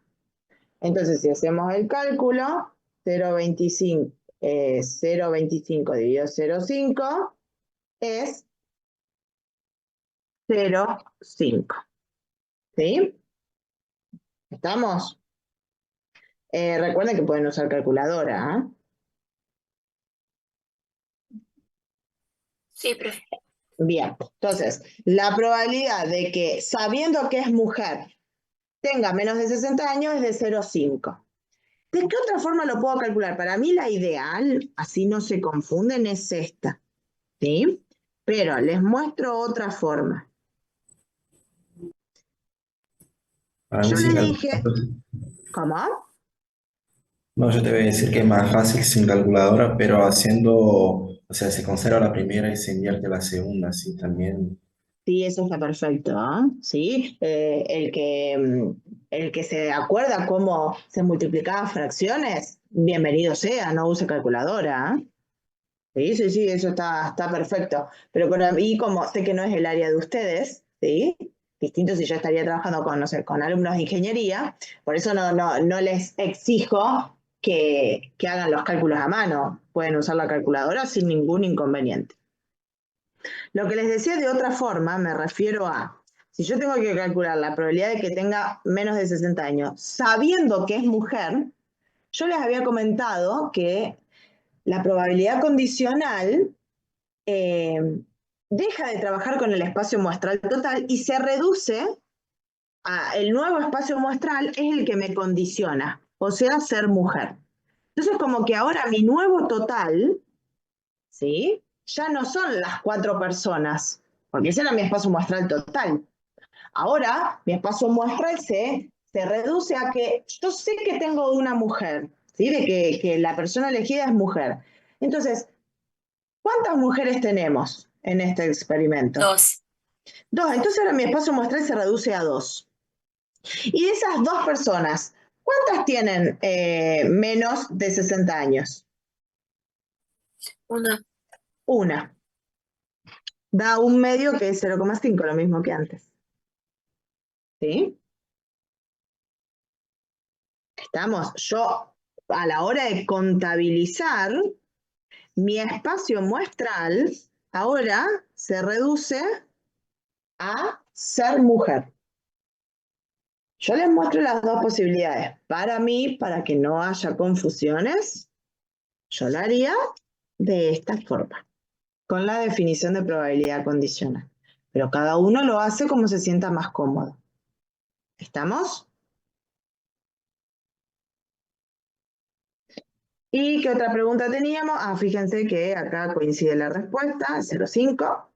Entonces, si hacemos el cálculo, 0,25 dividido 0,5 es 0,5. ¿Sí? ¿Estamos? Recuerden que pueden usar calculadora, ¿eh? Sí, profe. Bien, entonces, la probabilidad de que, sabiendo que es mujer, tenga menos de 60 años es de 0,5. ¿De qué otra forma lo puedo calcular? Para mí la ideal, así no se confunden, es esta, ¿sí? Pero les muestro otra forma. Para mí Yo sin les dije, calculadora. ¿cómo? No, yo te voy a decir que es más fácil sin calculadora, pero haciendo, o sea, se conserva la primera y se invierte la segunda, así también. Sí, eso está perfecto, ¿eh? Sí, el que se acuerda cómo se multiplicaban fracciones, bienvenido sea, no use calculadora, ¿eh? Sí, eso está perfecto. Pero para mí, como sé que no es el área de ustedes, ¿sí? Distinto si yo estaría trabajando con, no sé, con alumnos de ingeniería, por eso no les exijo que hagan los cálculos a mano. Pueden usar la calculadora sin ningún inconveniente. Lo que les decía de otra forma, me refiero a, si yo tengo que calcular la probabilidad de que tenga menos de 60 años, sabiendo que es mujer, yo les había comentado que la probabilidad condicional deja de trabajar con el espacio muestral total y se reduce a el nuevo espacio muestral es el que me condiciona, o sea, ser mujer. Entonces, como que ahora mi nuevo total, ¿sí? Ya no son las 4 personas, porque ese era mi espacio muestral total. Ahora, mi espacio muestral se reduce a que yo sé que tengo una mujer, ¿sí? De que la persona elegida es mujer. Entonces, ¿cuántas mujeres tenemos en este experimento? 2. 2. Entonces ahora mi espacio muestral se reduce a 2. Y de esas 2 personas, ¿cuántas tienen menos de 60 años? 1. Una. Da un medio que es 0,5, lo mismo que antes. ¿Sí? Estamos. Yo, a la hora de contabilizar, mi espacio muestral ahora se reduce a ser mujer. Yo les muestro las 2 posibilidades. Para mí, para que no haya confusiones, yo la haría de esta forma, con la definición de probabilidad condicional. Pero cada uno lo hace como se sienta más cómodo. ¿Estamos? ¿Y qué otra pregunta teníamos? Fíjense que acá coincide la respuesta, 0,5.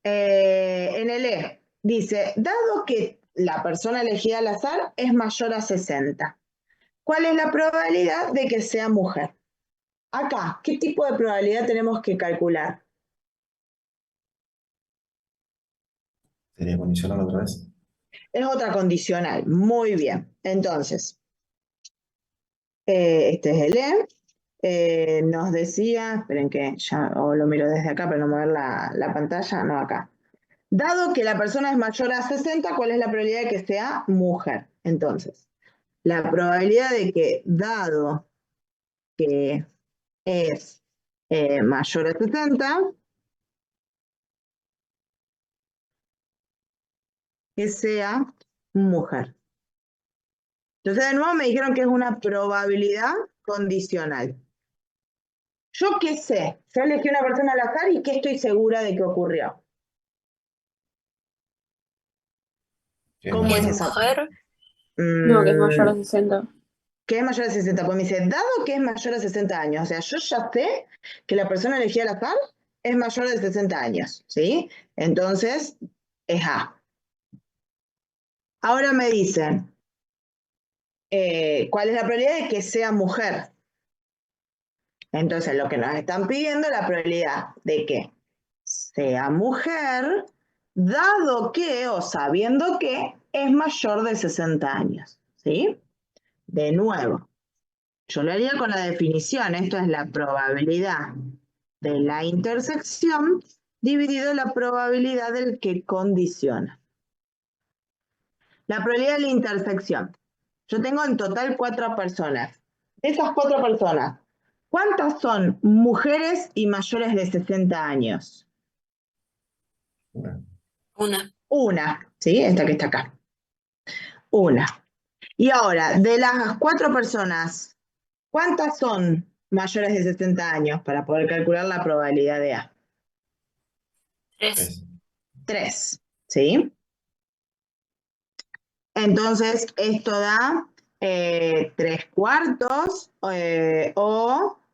En el E dice, dado que la persona elegida al azar es mayor a 60, ¿cuál es la probabilidad de que sea mujer? Acá, ¿qué tipo de probabilidad tenemos que calcular? Sería condicional otra vez. Es otra condicional. Muy bien. Entonces, este es el E. nos decía, esperen que ya lo miro desde acá para no mover la pantalla, no acá. Dado que la persona es mayor a 60, ¿cuál es la probabilidad de que sea mujer? Entonces, la probabilidad de que, dado que es mayor a 60, que sea mujer. Entonces, de nuevo me dijeron que es una probabilidad condicional. ¿Yo qué sé? Yo elegí una persona al azar y ¿qué estoy segura de que ocurrió? Que es ¿Cómo es ¿Es mayor. esa? mujer? No, que es mayor a 60. ¿Qué es mayor a 60? Pues me dice, dado que es mayor a 60 años, o sea, yo ya sé que la persona elegida al azar es mayor de 60 años, ¿sí? Entonces, es A. Ahora me dicen, ¿cuál es la probabilidad de que sea mujer? Entonces, lo que nos están pidiendo es la probabilidad de que sea mujer, dado que o sabiendo que es mayor de 60 años, ¿sí? De nuevo, yo lo haría con la definición, esto es la probabilidad de la intersección dividido la probabilidad del que condiciona. La probabilidad de la intersección. Yo tengo en total 4 personas. De esas 4 personas, ¿cuántas son mujeres y mayores de 60 años? Una. Una. Una, ¿sí? Esta que está acá. Una. Y ahora, de las 4 personas, ¿cuántas son mayores de 60 años para poder calcular la probabilidad de A? 3. Tres. 3, ¿sí? Entonces, esto da 3 cuartos o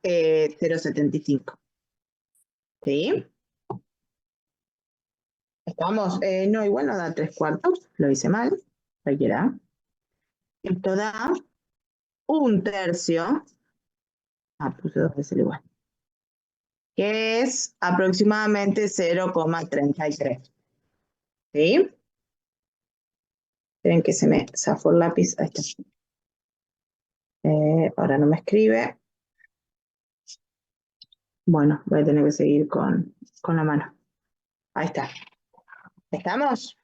0,75. ¿Sí? ¿Estamos? No, igual no da 3 cuartos, lo hice mal, cualquiera. Esto da 1/3, puse 2 veces igual, que es aproximadamente 0,33. ¿Sí? Esperen que se me zafó el lápiz. Ahí está. Ahora no me escribe. Bueno, voy a tener que seguir con la mano. Ahí está. ¿Estamos?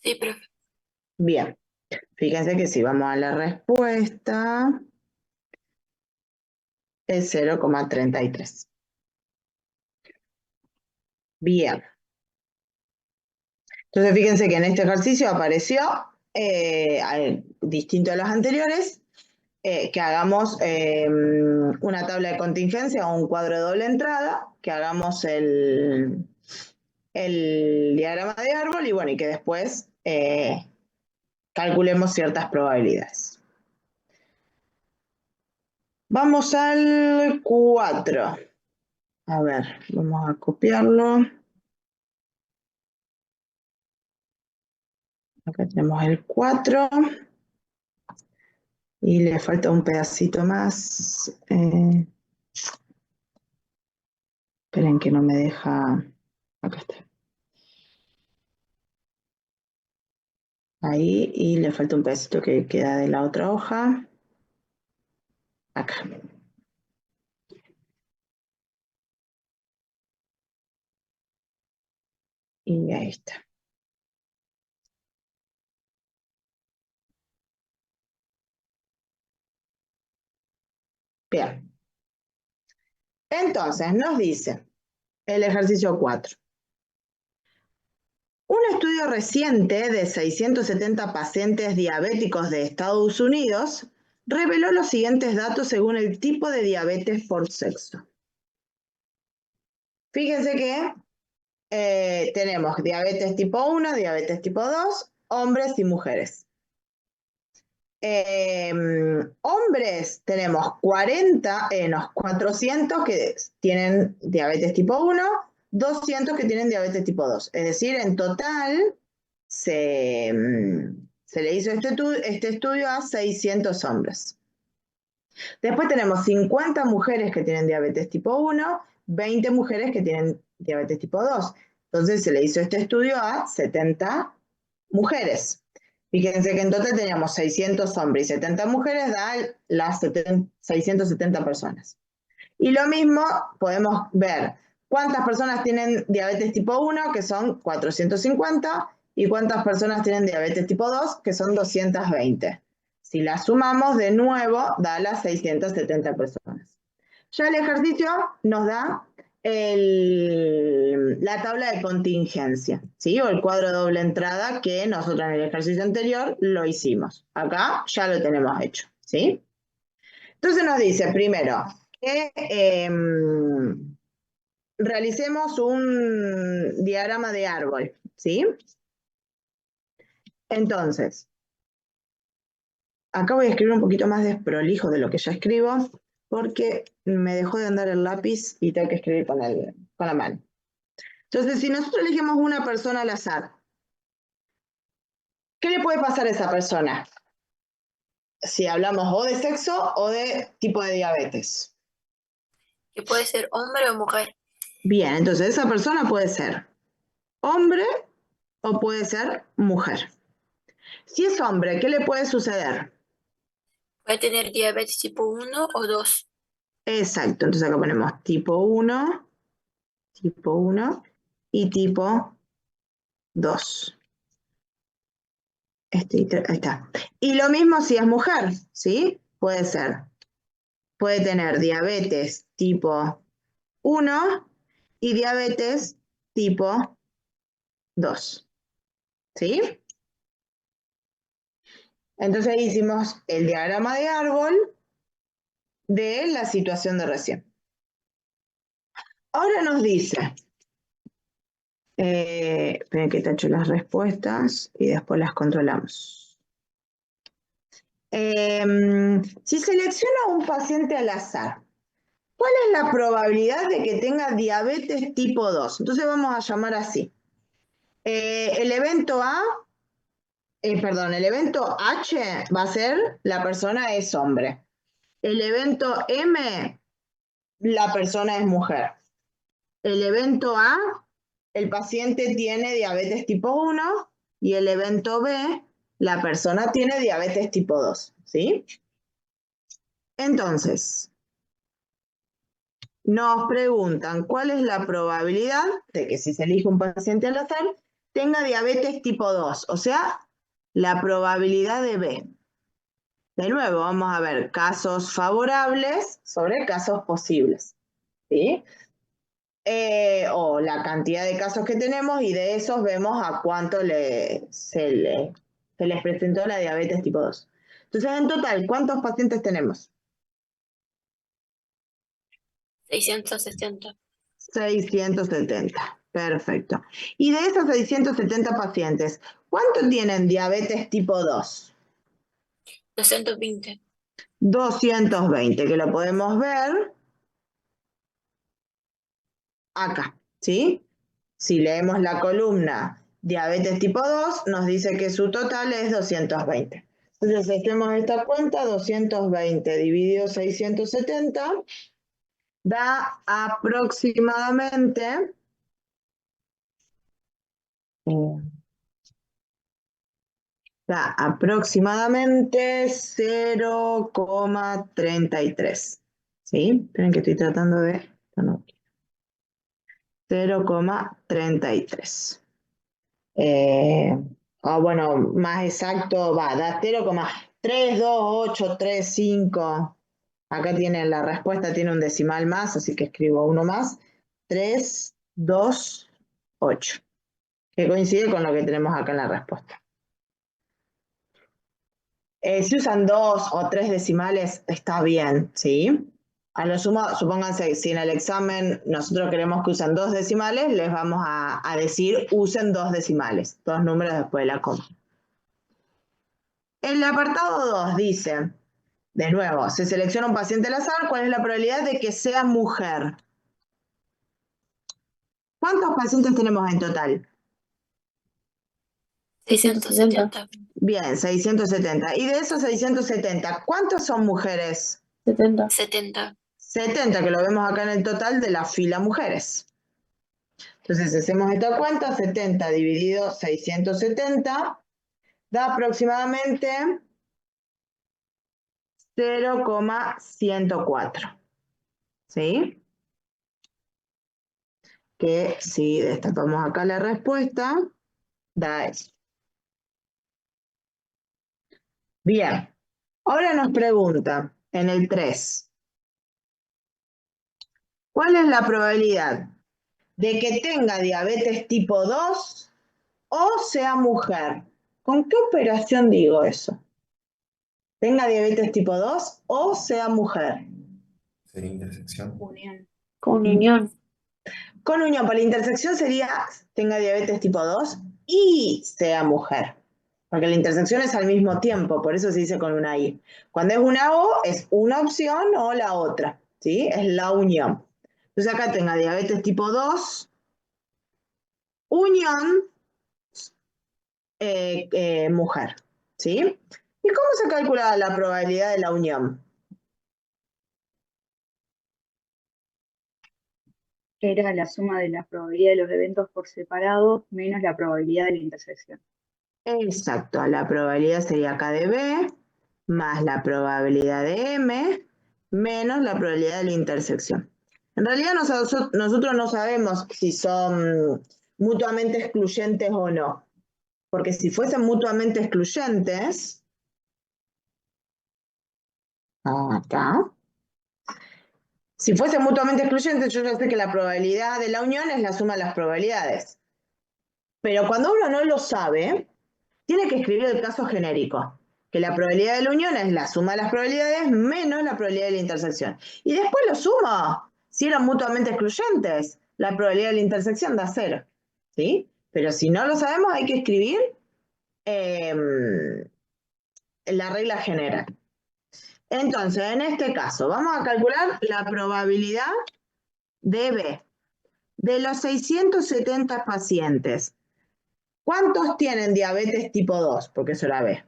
Sí, profe. Bien. Fíjense que si vamos a la respuesta, es 0,33. Bien. Entonces, fíjense que en este ejercicio apareció, distinto a los anteriores, que hagamos una tabla de contingencia o un cuadro de doble entrada, que hagamos el diagrama de árbol y bueno, y que después calculemos ciertas probabilidades. Vamos al 4. A ver, vamos a copiarlo. Acá tenemos el 4. Y le falta un pedacito más. Esperen que no me deja. Acá está. Ahí, y le falta un pedacito que queda de la otra hoja. Acá. Y ahí está. Bien. Entonces, nos dice el ejercicio 4. Un estudio reciente de 670 pacientes diabéticos de Estados Unidos reveló los siguientes datos según el tipo de diabetes por sexo. Fíjense que tenemos diabetes tipo 1, diabetes tipo 2, hombres y mujeres. Hombres tenemos 400 que tienen diabetes tipo 1, 200 que tienen diabetes tipo 2. Es decir, en total se le hizo este estudio a 600 hombres. Después tenemos 50 mujeres que tienen diabetes tipo 1, 20 mujeres que tienen diabetes tipo 2. Entonces se le hizo este estudio a 70 mujeres. Fíjense que en total teníamos 600 hombres y 70 mujeres, da las 670 personas. Y lo mismo podemos ver cuántas personas tienen diabetes tipo 1, que son 450, y cuántas personas tienen diabetes tipo 2, que son 220. Si las sumamos, de nuevo, da las 670 personas. Ya el ejercicio nos da la tabla de contingencia, ¿sí? O el cuadro de doble entrada que nosotros en el ejercicio anterior lo hicimos. Acá ya lo tenemos hecho, ¿sí? Entonces nos dice, primero, que realicemos un diagrama de árbol, ¿sí? Entonces, acá voy a escribir un poquito más desprolijo de lo que ya escribo, porque me dejó de andar el lápiz y tengo que escribir con la mano. Entonces, si nosotros elegimos una persona al azar, ¿qué le puede pasar a esa persona? Si hablamos o de sexo o de tipo de diabetes. Que puede ser hombre o mujer. Bien, entonces esa persona puede ser hombre o puede ser mujer. Si es hombre, ¿qué le puede suceder? Puede tener diabetes tipo 1 o 2. Exacto, entonces acá ponemos tipo 1 y tipo 2. Ahí está. Y lo mismo si es mujer, ¿sí? Puede tener diabetes tipo 1 y diabetes tipo 2, ¿sí? Entonces ahí hicimos el diagrama de árbol de la situación de recién. Ahora nos dice, esperen que tacho las respuestas y después las controlamos. Si selecciono a un paciente al azar, ¿cuál es la probabilidad de que tenga diabetes tipo 2? Entonces vamos a llamar así. El evento H va a ser la persona es hombre. El evento M, la persona es mujer. El evento A, el paciente tiene diabetes tipo 1 y el evento B, la persona tiene diabetes tipo 2, ¿sí? Entonces, nos preguntan cuál es la probabilidad de que si se elige un paciente al azar tenga diabetes tipo 2, o sea, la probabilidad de B. De nuevo, vamos a ver casos favorables sobre casos posibles, ¿sí? O la cantidad de casos que tenemos y de esos vemos a cuánto se les presentó la diabetes tipo 2. Entonces, en total, ¿cuántos pacientes tenemos? 670. 670. Perfecto. Y de esos 670 pacientes, ¿cuántos tienen diabetes tipo 2? 220. 220, que lo podemos ver acá, ¿sí? Si leemos la columna diabetes tipo 2, nos dice que su total es 220. Entonces, hacemos esta cuenta, 220 dividido 670, da aproximadamente 0,33. ¿Sí? Esperen que estoy tratando de... No, 0,33. Bueno, más exacto, da 0,32835. Acá tiene la respuesta, tiene un decimal más, así que escribo uno más. 328, que coincide con lo que tenemos acá en la respuesta. Si usan 2 o 3 decimales, está bien, ¿sí? A lo sumo, supónganse, si en el examen nosotros queremos que usen 2 decimales, les vamos a decir usen 2 decimales, 2 números después de la coma. El apartado 2 dice, de nuevo, se selecciona un paciente al azar, ¿cuál es la probabilidad de que sea mujer? ¿Cuántos pacientes tenemos en total? 670. Bien, 670. Y de esos 670, ¿cuántos son mujeres? 70. 70. 70, que lo vemos acá en el total de la fila mujeres. Entonces hacemos esta cuenta, 70 dividido 670, da aproximadamente 0,104. ¿Sí? Que si destapamos acá la respuesta, da eso. Bien, ahora nos pregunta en el 3, ¿cuál es la probabilidad de que tenga diabetes tipo 2 o sea mujer? ¿Con qué operación digo eso? Tenga diabetes tipo 2 o sea mujer. Sería intersección. Unión. Con unión. Con unión, por la intersección sería tenga diabetes tipo 2 y sea mujer. Porque la intersección es al mismo tiempo, por eso se dice con una I. Cuando es una O, es una opción o la otra, ¿sí? Es la unión. Entonces acá tenga diabetes tipo 2, unión, mujer, ¿sí? ¿Y cómo se calcula la probabilidad de la unión? Era la suma de la probabilidad de los eventos por separado menos la probabilidad de la intersección. Exacto, la probabilidad sería K de B más la probabilidad de M menos la probabilidad de la intersección. En realidad nosotros no sabemos si son mutuamente excluyentes o no, porque si fuesen mutuamente excluyentes, acá, si fuesen mutuamente excluyentes, yo ya sé que la probabilidad de la unión es la suma de las probabilidades. Pero cuando uno no lo sabe, tiene que escribir el caso genérico, que la probabilidad de la unión es la suma de las probabilidades menos la probabilidad de la intersección. Y después lo sumo. Si eran mutuamente excluyentes, la probabilidad de la intersección da 0. ¿Sí? Pero si no lo sabemos, hay que escribir la regla general. Entonces, en este caso, vamos a calcular la probabilidad de B. De los 670 pacientes, ¿cuántos tienen diabetes tipo 2? Porque eso era B.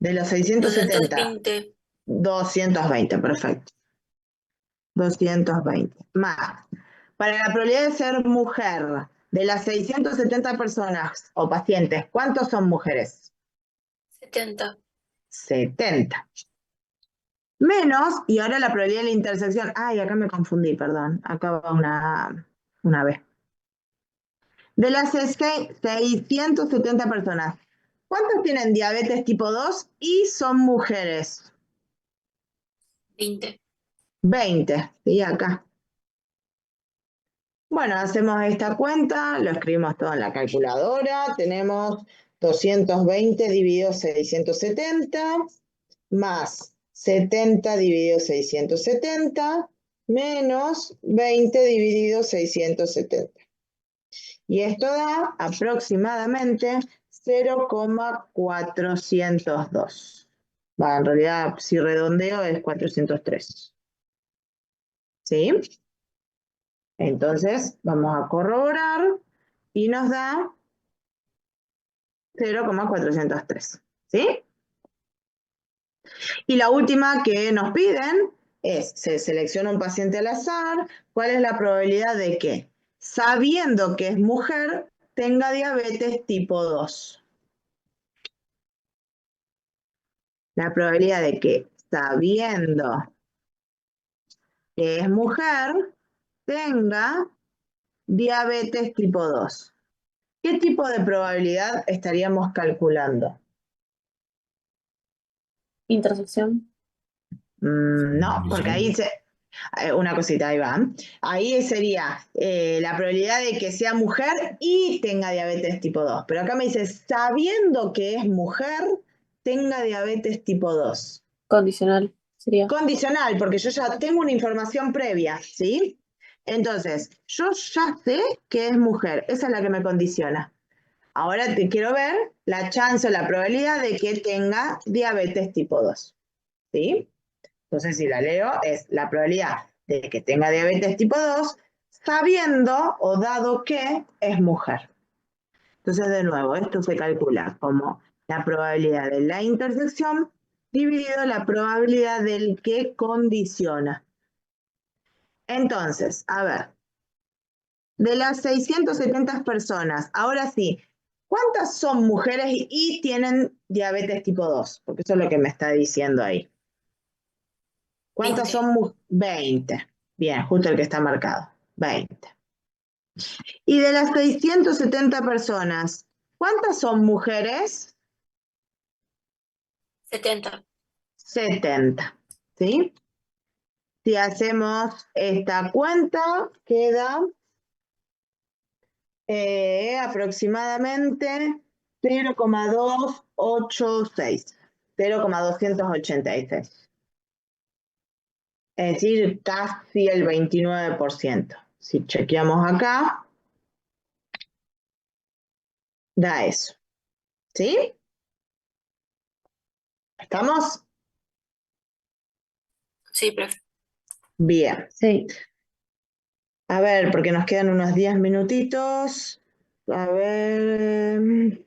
De los 670, 220. 220, perfecto. 220. Más. Para la probabilidad de ser mujer, de las 670 personas o pacientes, ¿cuántos son mujeres? 70. 70. Menos, y ahora la probabilidad de la intersección. Ay, acá me confundí, perdón. Acá va una B. De las 670 personas, ¿cuántos tienen diabetes tipo 2 y son mujeres? 20. 20, sí, acá. Bueno, hacemos esta cuenta, lo escribimos todo en la calculadora. Tenemos 220 dividido 670 más 70 dividido 670 menos 20 dividido 670. Y esto da aproximadamente 0,402. Va, en realidad, si redondeo es 403. ¿Sí? Entonces, vamos a corroborar y nos da 0,403. ¿Sí? Y la última que nos piden es, se selecciona un paciente al azar, ¿cuál es la probabilidad de que, sabiendo que es mujer, tenga diabetes tipo 2? La probabilidad de que, sabiendo que es mujer, tenga diabetes tipo 2. ¿Qué tipo de probabilidad estaríamos calculando? Intersección. No, porque ahí una cosita, ahí va. Ahí sería la probabilidad de que sea mujer y tenga diabetes tipo 2. Pero acá me dice, sabiendo que es mujer, tenga diabetes tipo 2. Condicional sería. Condicional, porque yo ya tengo una información previa, ¿sí? Entonces, yo ya sé que es mujer, esa es la que me condiciona. Ahora te quiero ver la chance o la probabilidad de que tenga diabetes tipo 2, ¿sí? Entonces, si la leo, es la probabilidad de que tenga diabetes tipo 2, sabiendo o dado que es mujer. Entonces, de nuevo, esto se calcula como la probabilidad de la intersección dividido la probabilidad del que condiciona. Entonces, a ver, De las 670 personas, ahora sí, ¿cuántas son mujeres y tienen diabetes tipo 2? Porque eso es lo que me está diciendo ahí. ¿Cuántas 20. son? 20. Bien, justo el que está marcado. 20. Y de las 670 personas, ¿cuántas son mujeres? 70. 70. ¿Sí? Si hacemos esta cuenta, queda aproximadamente 0,286. 0,286. Es decir, casi el 29%. Si chequeamos acá, da eso. ¿Sí? ¿Estamos? Sí, profe. Bien. Sí. A ver, porque nos quedan unos 10 minutitos. A ver,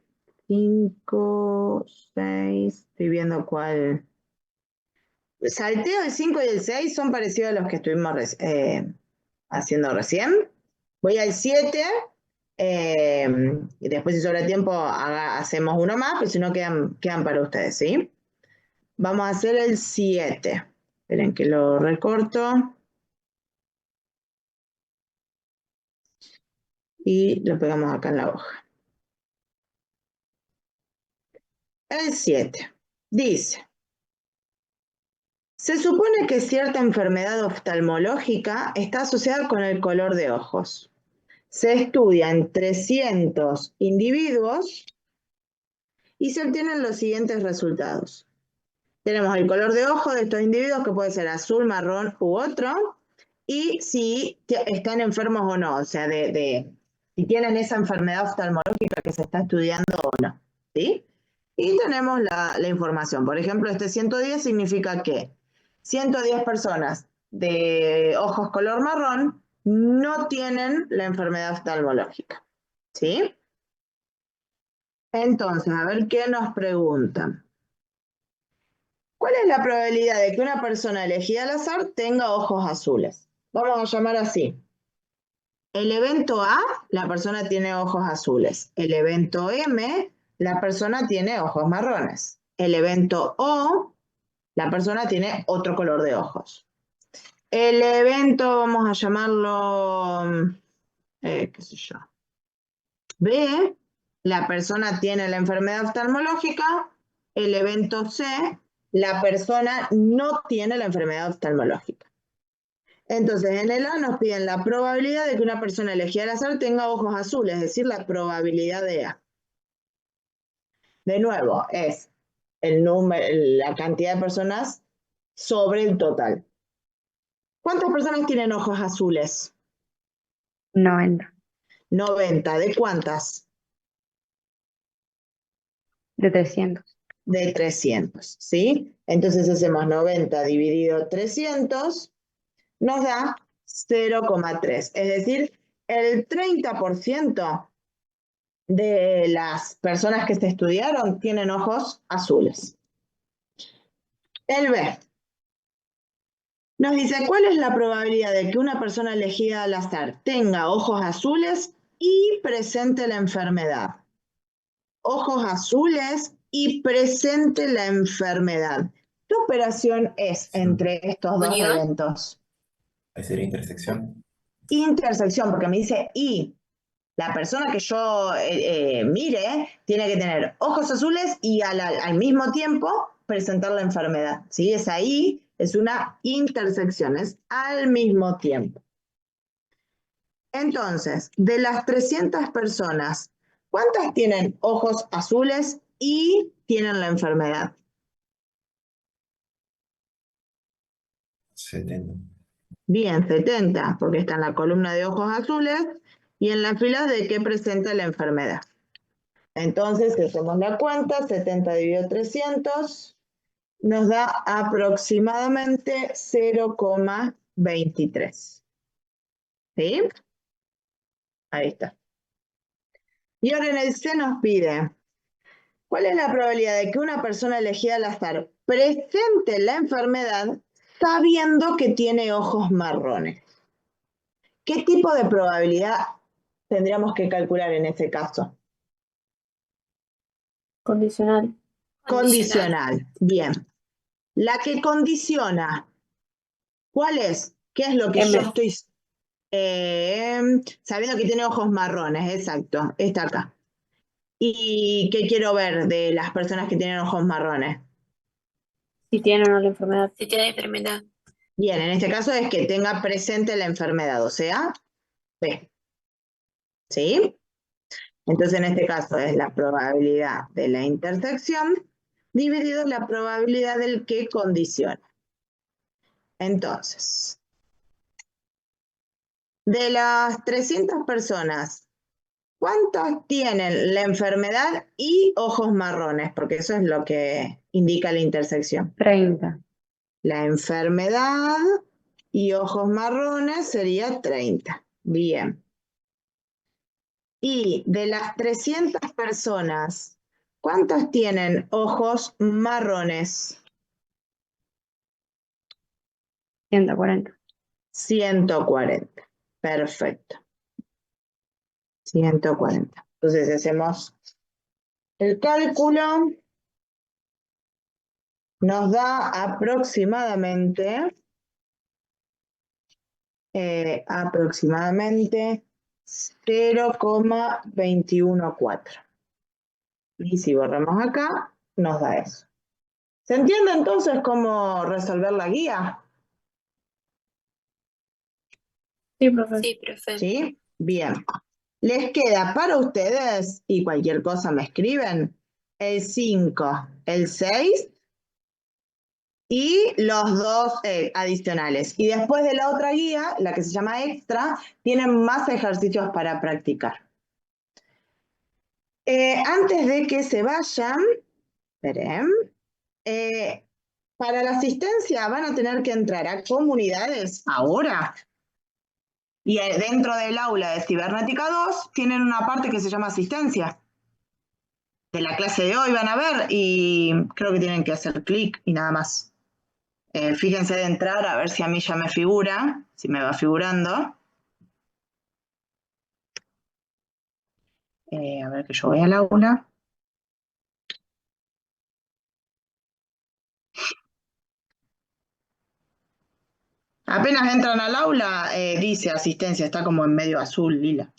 5, 6, estoy viendo cuál. Salteo el 5 y el 6 son parecidos a los que estuvimos haciendo recién. Voy al 7, y después si sobra tiempo hacemos uno más, pero si no quedan para ustedes, ¿sí? Vamos a hacer el 7. Esperen que lo recorto. Y lo pegamos acá en la hoja. El 7 dice, se supone que cierta enfermedad oftalmológica está asociada con el color de ojos. Se estudia en 300 individuos y se obtienen los siguientes resultados. Tenemos el color de ojo de estos individuos, que puede ser azul, marrón u otro, y si están enfermos o no, o sea, si tienen esa enfermedad oftalmológica que se está estudiando o no, ¿sí? Y tenemos la información. Por ejemplo, este 110 significa que 110 personas de ojos color marrón no tienen la enfermedad oftalmológica, ¿sí? Entonces, a ver qué nos preguntan. ¿Cuál es la probabilidad de que una persona elegida al azar tenga ojos azules? Vamos a llamar así. El evento A, la persona tiene ojos azules. El evento M, la persona tiene ojos marrones. El evento O, la persona tiene otro color de ojos. El evento, vamos a llamarlo, qué sé yo. B, la persona tiene la enfermedad oftalmológica. El evento C, la persona no tiene la enfermedad oftalmológica. Entonces, en el A nos piden la probabilidad de que una persona elegida al azar tenga ojos azules, es decir, la probabilidad de A. De nuevo, es el número, la cantidad de personas sobre el total. ¿Cuántas personas tienen ojos azules? 90. 90. ¿De cuántas? De 300. De 300, ¿sí? Entonces hacemos 90 dividido 300, nos da 0,3. Es decir, el 30% de las personas que se estudiaron tienen ojos azules. El B. Nos dice, ¿cuál es la probabilidad de que una persona elegida al azar tenga ojos azules y presente la enfermedad? Ojos azules y presente la enfermedad. ¿Qué operación es entre estos dos Unión. eventos? Ahí sería intersección. Intersección, porque me dice y. La persona que yo mire tiene que tener ojos azules y al mismo tiempo presentar la enfermedad. ¿Sí? Es ahí, es una intersección, es al mismo tiempo. Entonces, de las 300 personas, ¿cuántas tienen ojos azules y tienen la enfermedad? 70. Bien, 70, porque está en la columna de ojos azules y en la fila de que presenta la enfermedad. Entonces, si hacemos la cuenta, 70 dividido 300 nos da aproximadamente 0,23. ¿Sí? Ahí está. Y ahora en el C nos pide, ¿cuál es la probabilidad de que una persona elegida al azar presente la enfermedad sabiendo que tiene ojos marrones? ¿Qué tipo de probabilidad tendríamos que calcular en ese caso? Condicional. Condicional. Bien. La que condiciona, ¿cuál es? ¿Qué es lo que M. yo estoy sabiendo que tiene ojos marrones? Exacto, está acá. ¿Y qué quiero ver de las personas que tienen ojos marrones? Si tiene o no la enfermedad. Si tiene enfermedad. Bien, en este caso es que tenga presente la enfermedad, o sea, B. ¿Sí? Entonces, en este caso es la probabilidad de la intersección dividido la probabilidad del que condiciona. Entonces, de las 300 personas, ¿cuántas tienen la enfermedad y ojos marrones? Porque eso es lo que indica la intersección. 30. La enfermedad y ojos marrones sería 30. Bien. Y de las 300 personas, ¿cuántos tienen ojos marrones? 140. 140. Perfecto. 140. Entonces hacemos el cálculo. Nos da aproximadamente 0,214. Y si borramos acá, nos da eso. ¿Se entiende entonces cómo resolver la guía? Sí, profe. Sí, profe. ¿Sí? Bien. Les queda para ustedes, y cualquier cosa me escriben, el 5, el 6 y los dos adicionales. Y después de la otra guía, la que se llama extra, tienen más ejercicios para practicar. Antes de que se vayan, esperen, para la asistencia van a tener que entrar a comunidades ahora. Y dentro del aula de Cibernética 2 tienen una parte que se llama asistencia. De la clase de hoy van a ver y creo que tienen que hacer clic y nada más. Fíjense de entrar a ver si a mí ya me figura, si me va figurando. A ver que yo voy al aula. Apenas entran al aula, dice asistencia, está como en medio azul, lila.